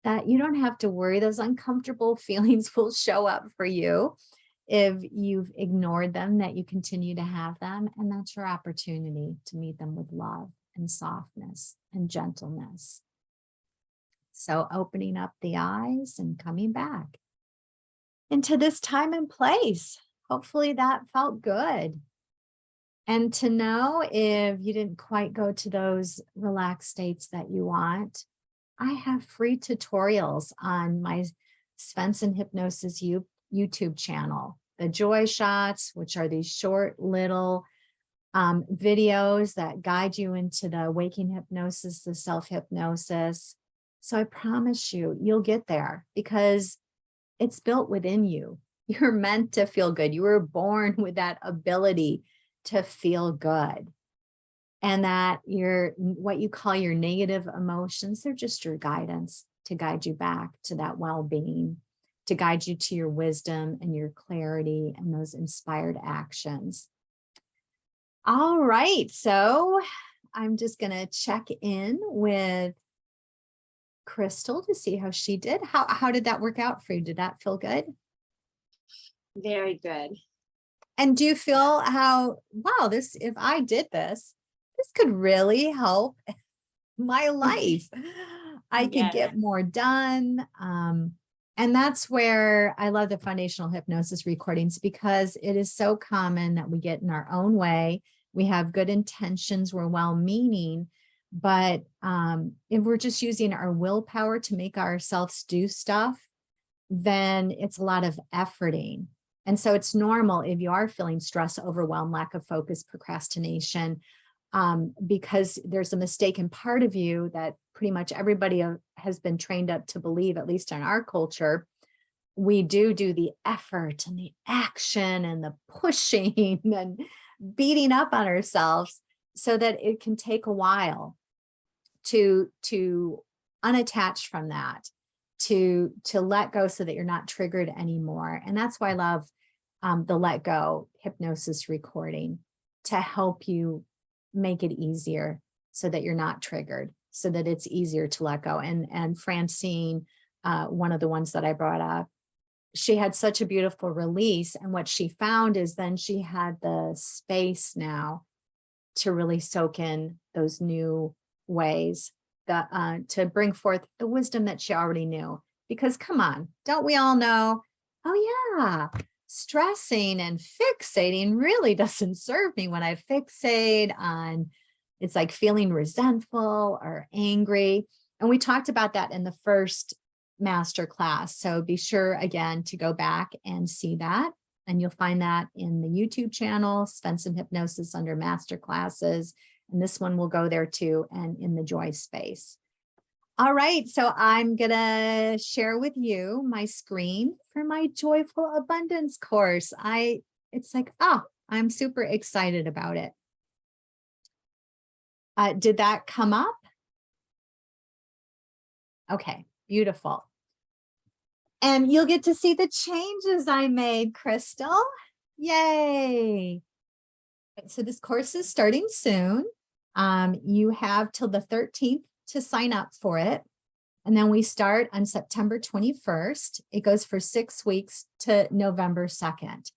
That you don't have to worry. Those uncomfortable feelings will show up for you if you've ignored them, that you continue to have them. And that's your opportunity to meet them with love and softness and gentleness. So opening up the eyes and coming back into this time and place. Hopefully that felt good. And to know if you didn't quite go to those relaxed states that you want, I have free tutorials on my Svensson Hypnosis YouTube channel. The Joy Shots, which are these short little videos that guide you into the waking hypnosis, the self-hypnosis. So I promise you, you'll get there because it's built within you. You're meant to feel good. You were born with that ability to feel good. And that what you call your negative emotions, they're just your guidance to guide you back to that well-being, to guide you to your wisdom and your clarity and those inspired actions. All right, so I'm just going to check in with Crystal to see how she did. How did that work out for you? Did that feel good? Very good. And do you feel how, wow, if I did this could really help my life. I could Yes. get more done. And that's where I love the foundational hypnosis recordings, because it is so common that we get in our own way. We have good intentions, we're well-meaning, but if we're just using our willpower to make ourselves do stuff, then it's a lot of efforting. And so it's normal if you are feeling stress, overwhelm, lack of focus, procrastination, because there's a mistaken part of you that pretty much everybody has been trained up to believe, at least in our culture. We do the effort and the action and the pushing and beating up on ourselves so that it can take a while to unattach from that, to let go so that you're not triggered anymore. And that's why I love the Let Go hypnosis recording, to help you make it easier so that you're not triggered, so that it's easier to let go. And Francine, one of the ones that I brought up, she had such a beautiful release. And what she found is then she had the space now to really soak in those new ways, that to bring forth the wisdom that she already knew. Because come on, don't we all know, oh yeah, stressing and fixating really doesn't serve me. When I fixate on, it's like feeling resentful or angry. And we talked about that in the first masterclass. So be sure again to go back and see that. And you'll find that in the YouTube channel, Svensson Hypnosis, under masterclasses. And this one will go there too, and in the joy space. All right, so I'm gonna share with you my screen for my Joyful Abundance course. It's like, oh, I'm super excited about it. Did that come up? Okay, beautiful. And you'll get to see the changes I made, Crystal. Yay. So this course is starting soon. You have till the 13th to sign up for it. And then we start on September 21st. It goes for 6 weeks to November 2nd.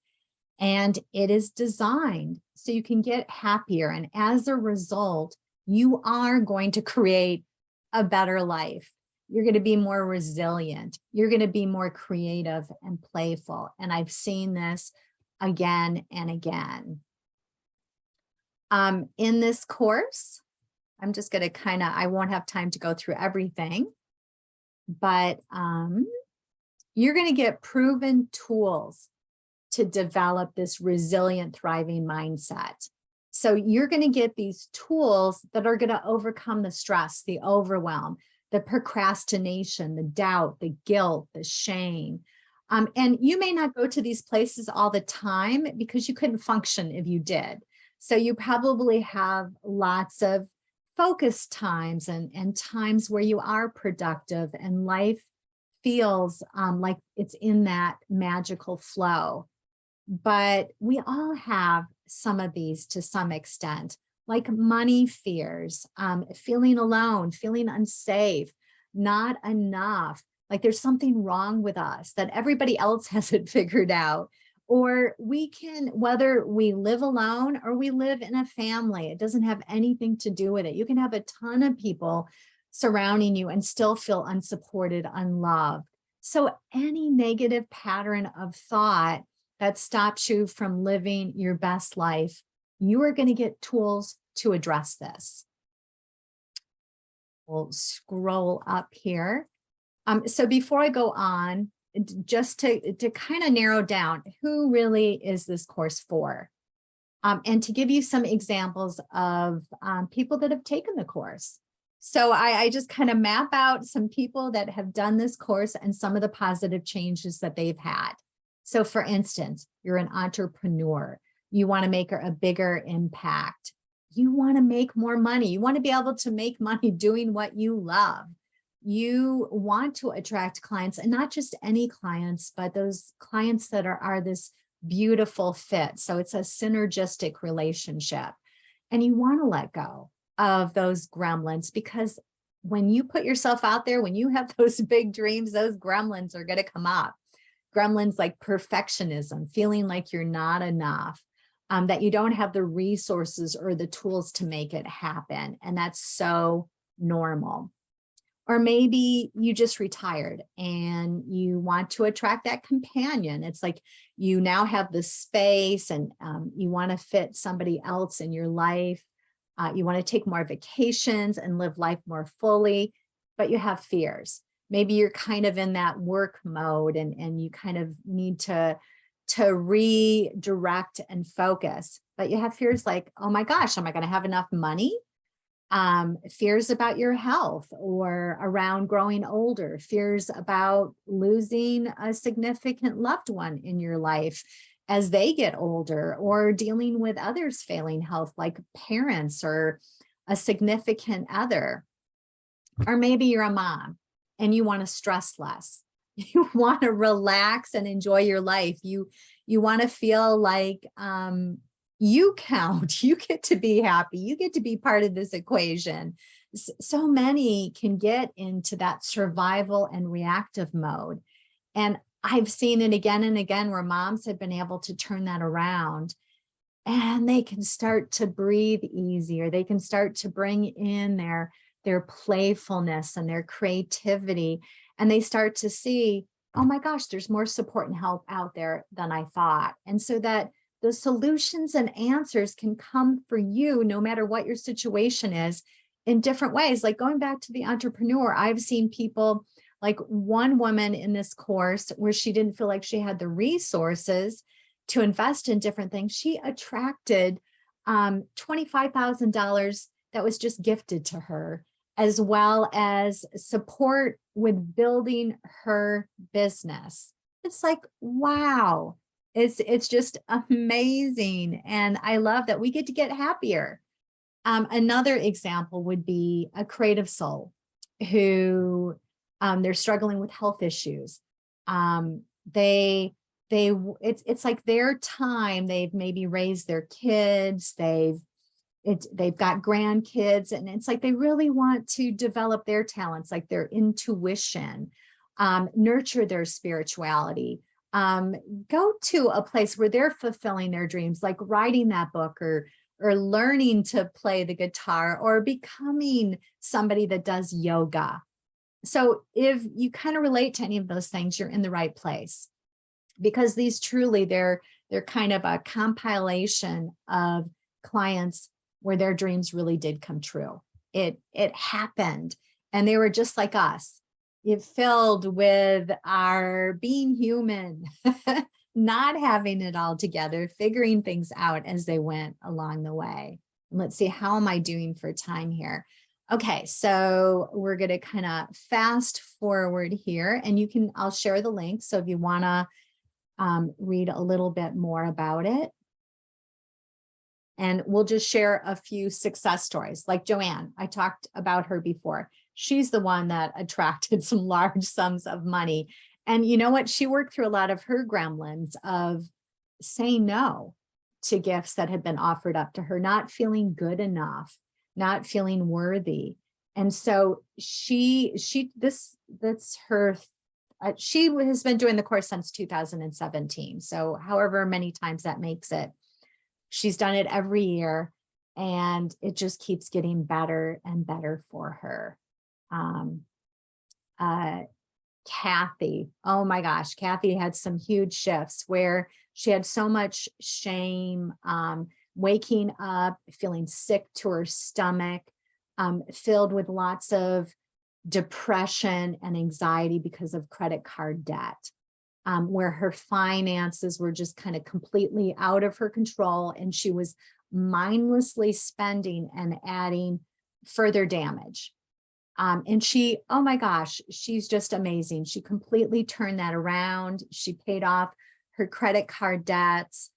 And it is designed so you can get happier. And as a result, you are going to create a better life. You're going to be more resilient. You're going to be more creative and playful. And I've seen this again and again. In this course, I'm just going to I won't have time to go through everything, but you're going to get proven tools to develop this resilient, thriving mindset. So you're going to get these tools that are going to overcome the stress, the overwhelm, the procrastination, the doubt, the guilt, the shame. And you may not go to these places all the time because you couldn't function if you did. So you probably have lots of focus times and times where you are productive and life feels like it's in that magical flow. But we all have some of these to some extent, like money fears, feeling alone, feeling unsafe, not enough, like there's something wrong with us, that everybody else has it figured out. Or we can, whether we live alone or we live in a family, it doesn't have anything to do with it. You can have a ton of people surrounding you and still feel unsupported, unloved. So any negative pattern of thought that stops you from living your best life, you are going to get tools to address this. We'll scroll up here. So before I go on, just to kind of narrow down, who really is this course for? And to give you some examples of people that have taken the course. So I just kind of map out some people that have done this course and some of the positive changes that they've had. So for instance, you're an entrepreneur. You want to make a bigger impact. You want to make more money. You want to be able to make money doing what you love. You want to attract clients, and not just any clients, but those clients that are this beautiful fit. So it's a synergistic relationship. And you want to let go of those gremlins, because when you put yourself out there, when you have those big dreams, those gremlins are going to come up. Gremlins like perfectionism, feeling like you're not enough, that you don't have the resources or the tools to make it happen. And that's so normal. Or maybe you just retired and you want to attract that companion. It's like you now have the space and you want to fit somebody else in your life. You want to take more vacations and live life more fully, but you have fears. Maybe you're kind of in that work mode and you kind of need to redirect and focus, but you have fears like, oh my gosh, am I going to have enough money? Fears about your health or around growing older, fears about losing a significant loved one in your life as they get older, or dealing with others failing health like parents or a significant other. Or maybe you're a mom and you want to stress less. You want to relax and enjoy your life. You want to feel like you count, you get to be happy, you get to be part of this equation. So many can get into that survival and reactive mode. And I've seen it again and again where moms have been able to turn that around, and they can start to breathe easier. They can start to bring in their playfulness and their creativity. And they start to see, oh my gosh, there's more support and help out there than I thought. And so that the solutions and answers can come for you no matter what your situation is in different ways. Like going back to the entrepreneur, I've seen people, like one woman in this course where she didn't feel like she had the resources to invest in different things. She attracted $25,000 that was just gifted to her, as well as support with building her business. It's like, wow. It's just amazing. And I love that we get to get happier. Another example would be a creative soul who they're struggling with health issues. It's like their time. They've maybe raised their kids, they've got grandkids, and it's like they really want to develop their talents, like their intuition, nurture their spirituality, go to a place where they're fulfilling their dreams, like writing that book, or learning to play the guitar, or becoming somebody that does yoga. So if you kind of relate to any of those things, you're in the right place, because these truly, they're kind of a compilation of clients where their dreams really did come true. It happened, and they were just like us. It filled with our being human, not having it all together, figuring things out as they went along the way. And let's see, how am I doing for time here? Okay, so we're going to kind of fast forward here, and I'll share the link. So if you want to read a little bit more about it. And we'll just share a few success stories. Like Joanne, I talked about her before. She's the one that attracted some large sums of money. And you know what? She worked through a lot of her gremlins of saying no to gifts that had been offered up to her, not feeling good enough, not feeling worthy. And so she has been doing the course since 2017. So however many times that makes it, she's done it every year, and it just keeps getting better and better for her. Kathy, oh my gosh, Kathy had some huge shifts where she had so much shame, waking up, feeling sick to her stomach, filled with lots of depression and anxiety because of credit card debt, where her finances were just kind of completely out of her control, and she was mindlessly spending and adding further damage. And she, oh my gosh, she's just amazing. She completely turned that around. She paid off her credit card debts,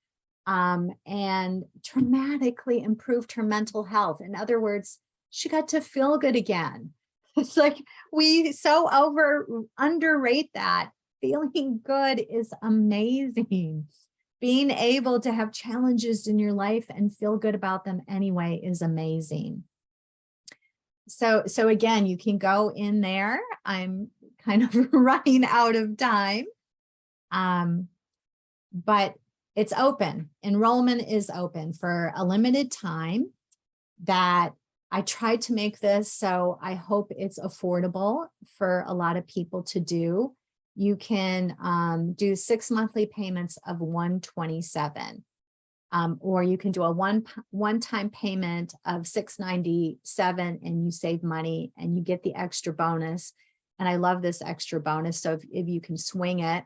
and dramatically improved her mental health. In other words, she got to feel good again. It's like we so underrate that. Feeling good is amazing. Being able to have challenges in your life and feel good about them anyway is amazing. So again, you can go in there. I'm kind of running out of time, but it's open. Enrollment is open for a limited time. That I tried to make this, so I hope it's affordable for a lot of people to do. You can do 6 monthly payments of $127. Or you can do a one-time payment of $697, and you save money and you get the extra bonus. And I love this extra bonus. So if you can swing it,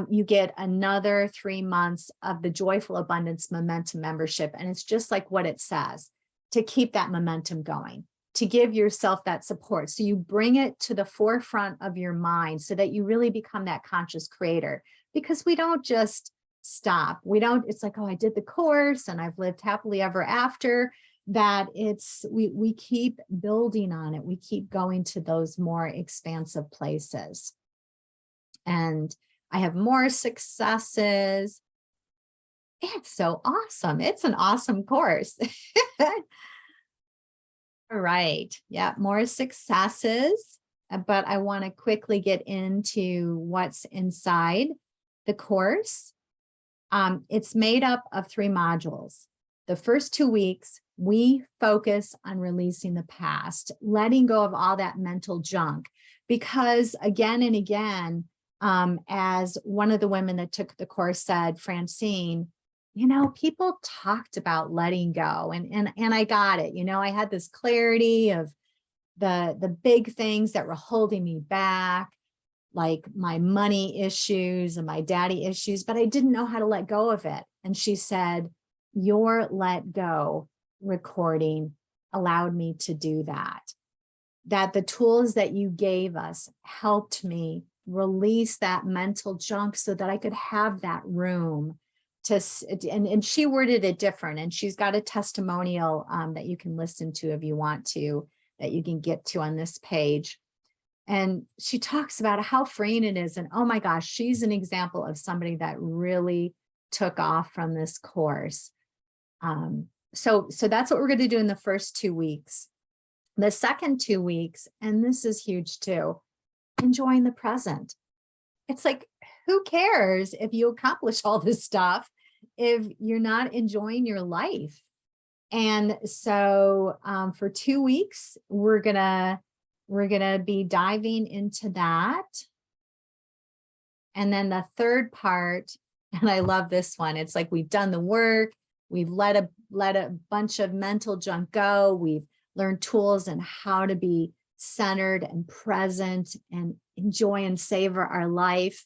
you get another 3 months of the Joyful Abundance Momentum membership. And it's just like what it says, to keep that momentum going, to give yourself that support. So you bring it to the forefront of your mind so that you really become that conscious creator, because we don't just stop. It's like, oh, I did the course and I've lived happily ever after. That we keep building on it. We keep going to those more expansive places. And I have more successes. It's so awesome. It's an awesome course. All right. Yeah, more successes. But I want to quickly get into what's inside the course. It's made up of 3 modules. The first 2 weeks, we focus on releasing the past, letting go of all that mental junk, because again and again, as one of the women that took the course said, Francine, people talked about letting go, and I got it. I had this clarity of the big things that were holding me back, like my money issues and my daddy issues, but I didn't know how to let go of it. And she said, your let go recording allowed me to do that. That the tools that you gave us helped me release that mental junk so that I could have that room to, and she worded it different. And she's got a testimonial that you can listen to if you want to, that you can get to on this page. And she talks about how freeing it is. And oh my gosh, she's an example of somebody that really took off from this course. So that's what we're going to do in the first 2 weeks. The second 2 weeks, and this is huge too, enjoying the present. It's like, who cares if you accomplish all this stuff if you're not enjoying your life? And so for 2 weeks, we're gonna be diving into that. And then the third part, and I love this one, it's like we've done the work, we've let a bunch of mental junk go, we've learned tools and how to be centered and present and enjoy and savor our life.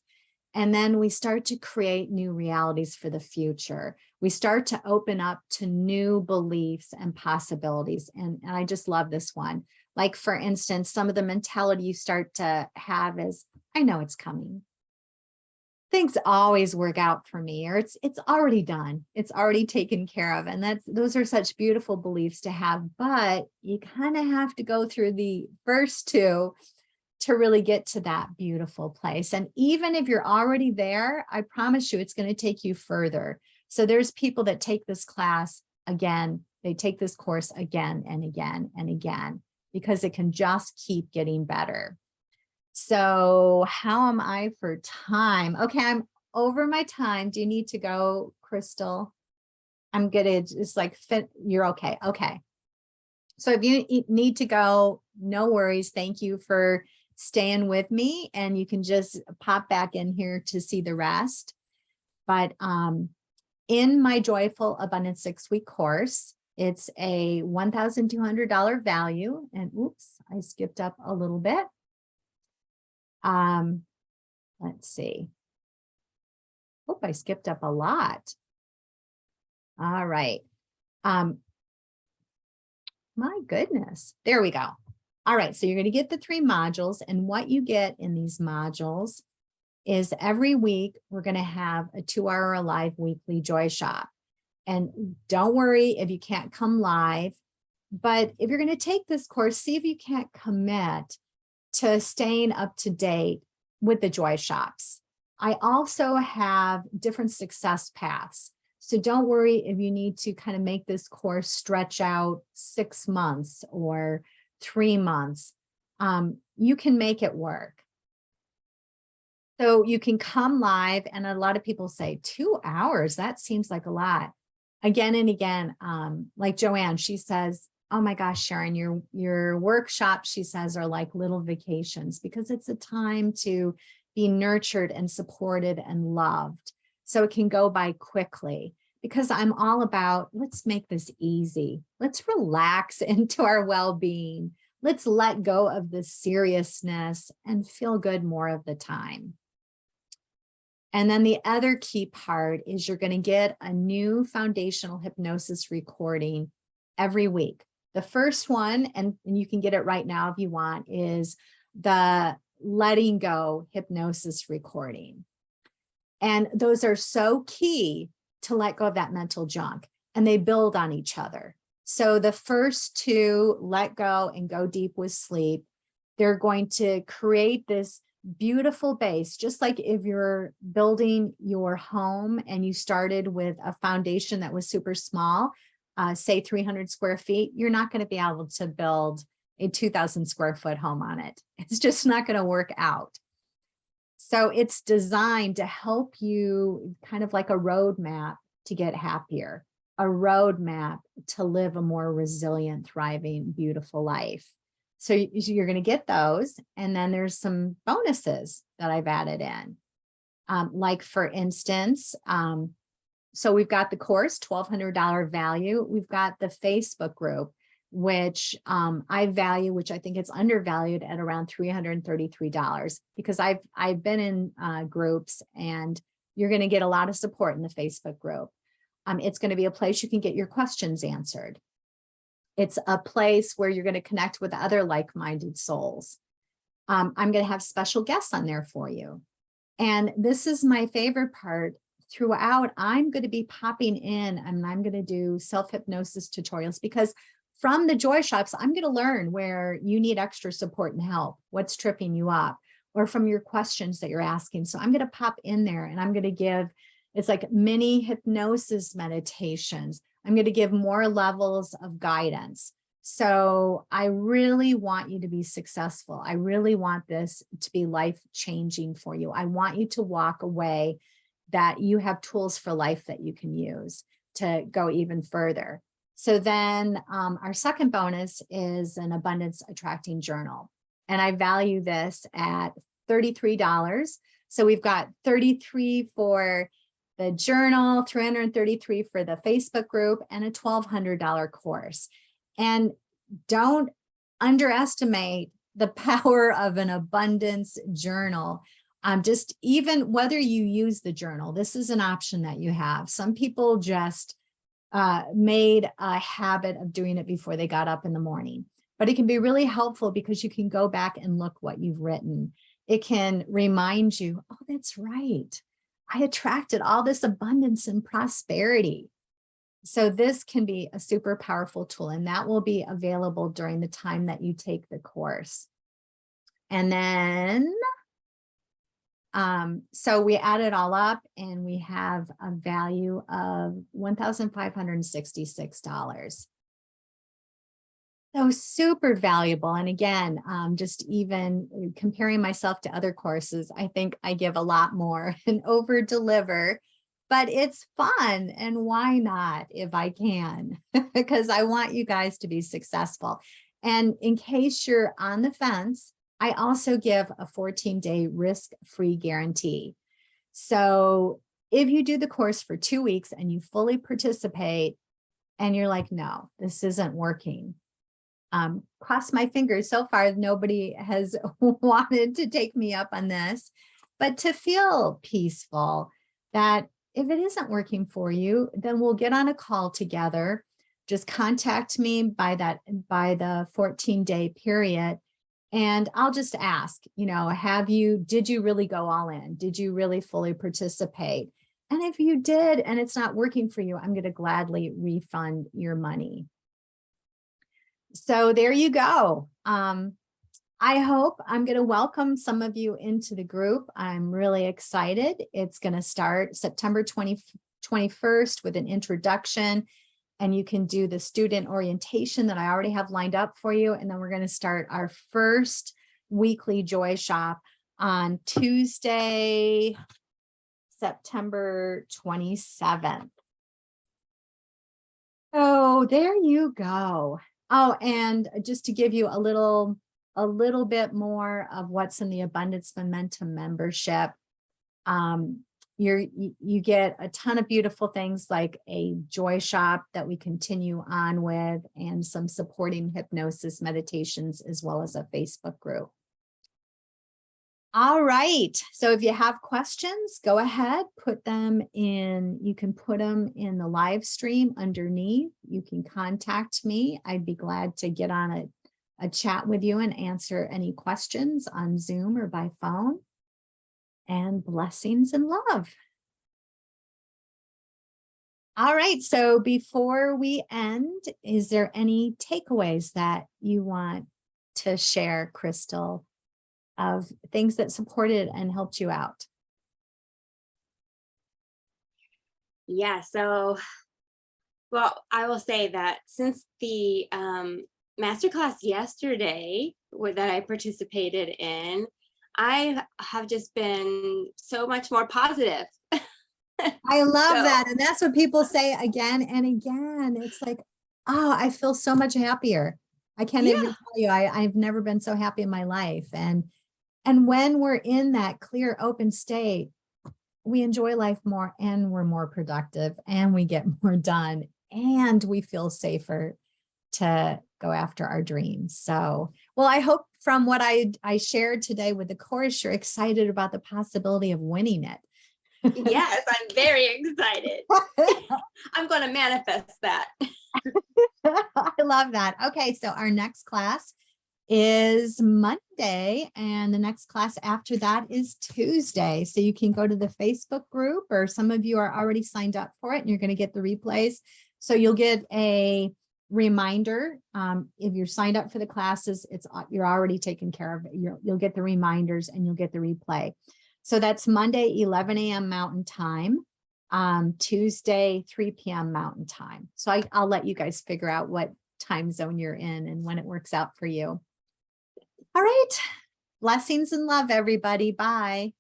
And then we start to create new realities for the future. We start to open up to new beliefs and possibilities. And I just love this one. Like, for instance, some of the mentality you start to have is, I know it's coming. Things always work out for me, or it's already done. It's already taken care of. And those are such beautiful beliefs to have, but you kind of have to go through the first two to really get to that beautiful place. And even if you're already there, I promise you, it's going to take you further. So there's people that take this class again, they take this course again and again and again, because it can just keep getting better. So how am I for time? Okay, I'm over my time. Do you need to go, Crystal? I'm gonna just like fit. You're okay. Okay. So if you need to go, no worries. Thank you for staying with me, and you can just pop back in here to see the rest. But in my Joyful Abundance 6-week course, it's a $1,200 value. And oops, I skipped up a little bit. Let's see. Hope I skipped up a lot. All right. My goodness. There we go. All right. So you're going to get the 3 modules, and what you get in these modules is every week we're going to have a 2-hour Alive weekly joy shop. And don't worry if you can't come live, but if you're going to take this course, see if you can't commit to staying up to date with the joy shops. I also have different success paths. So don't worry if you need to kind of make this course stretch out 6 months or 3 months. You can make it work. So you can come live, and a lot of people say 2 hours, that seems like a lot. Again and again, like Joanne, she says, oh my gosh, Sharon, your workshops, she says, are like little vacations, because it's a time to be nurtured and supported and loved. So it can go by quickly, because I'm all about, let's make this easy. Let's relax into our well-being. Let's let go of the seriousness and feel good more of the time. And then the other key part is you're going to get a new foundational hypnosis recording every week. The first one, and you can get it right now if you want, is the letting go hypnosis recording. And those are so key to let go of that mental junk, and they build on each other. So the first 2, let go and go deep with sleep, they're going to create this beautiful base. Just like if you're building your home and you started with a foundation that was super small, say 300 square feet, you're not going to be able to build a 2,000 square foot home on it. It's just not going to work out. So it's designed to help you, kind of like a roadmap to get happier, a roadmap to live a more resilient, thriving, beautiful life. So you're going to get those. And then there's some bonuses that I've added in. Like for instance, so we've got the course, $1,200 value. We've got the Facebook group, which I value, which I think it's undervalued at around $333, because I've been in groups, and you're going to get a lot of support in the Facebook group. It's going to be a place you can get your questions answered. It's a place where you're going to connect with other like-minded souls. I'm going to have special guests on there for you. And this is my favorite part. Throughout, I'm going to be popping in, and I'm going to do self-hypnosis tutorials, because from the joy shops, I'm going to learn where you need extra support and help, what's tripping you up, or from your questions that you're asking. So I'm going to pop in there and I'm going to give, it's like mini hypnosis meditations. I'm going to give more levels of guidance. So I really want you to be successful. I really want this to be life-changing for you. I want you to walk away that you have tools for life that you can use to go even further. So then our second bonus is an abundance attracting journal. And I value this at $33. So we've got 33 for the journal, 333 for the Facebook group, and a $1,200 course. And don't underestimate the power of an abundance journal. Just even whether you use the journal, this is an option that you have. Some people just made a habit of doing it before they got up in the morning, but it can be really helpful because you can go back and look what you've written. It can remind you, oh, that's right. I attracted all this abundance and prosperity. So this can be a super powerful tool, and that will be available during the time that you take the course. And then, so we add it all up and we have a value of $1,566. So super valuable. And again, just even comparing myself to other courses, I think I give a lot more and over deliver, but it's fun. And why not if I can? Because I want you guys to be successful. And in case you're on the fence, I also give a 14-day risk-free guarantee. So if you do the course for 2 weeks and you fully participate and you're like, no, this isn't working. Cross my fingers. So far, nobody has wanted to take me up on this, but to feel peaceful that if it isn't working for you, then we'll get on a call together. Just contact me by the 14-day period. And I'll just ask, did you really go all in? Did you really fully participate? And if you did, and it's not working for you, I'm going to gladly refund your money. So there you go. I hope I'm going to welcome some of you into the group. I'm really excited. It's going to start September 21st with an introduction, and you can do the student orientation that I already have lined up for you. And then we're going to start our first weekly Joy Shop on Tuesday, September 27th. Oh, there you go. Oh, and just to give you a little bit more of what's in the Abundance Momentum membership, you get a ton of beautiful things like a joy shop that we continue on with, and some supporting hypnosis meditations, as well as a Facebook group. All right. So if you have questions, go ahead, put them in. You can put them in the live stream underneath. You can contact me. I'd be glad to get on a chat with you and answer any questions on Zoom or by phone. And blessings and love. All right. So before we end, is there any takeaways that you want to share, Crystal, of things that supported and helped you out? Yeah, so, well, I will say that since the masterclass yesterday that I participated in, I have just been so much more positive. I love that. And that's what people say again and again. It's like, oh, I feel so much happier. I can't even tell you, I've never been so happy in my life. And when we're in that clear, open state, we enjoy life more, and we're more productive, and we get more done, and we feel safer to go after our dreams. So, well, I hope from what I shared today with the course, you're excited about the possibility of winning it. Yes, I'm very excited. I'm going to manifest that. I love that. Okay, so our next class is Monday, and the next class after that is Tuesday. So you can go to the Facebook group, or some of you are already signed up for it and you're going to get the replays. So you'll get a reminder, if you're signed up for the classes, you're already taken care of. You'll get the reminders and you'll get the replay. So that's Monday, 11 a.m. Mountain Time, Tuesday, 3 p.m. Mountain Time. So I'll let you guys figure out what time zone you're in and when it works out for you. All right. Blessings and love, everybody. Bye.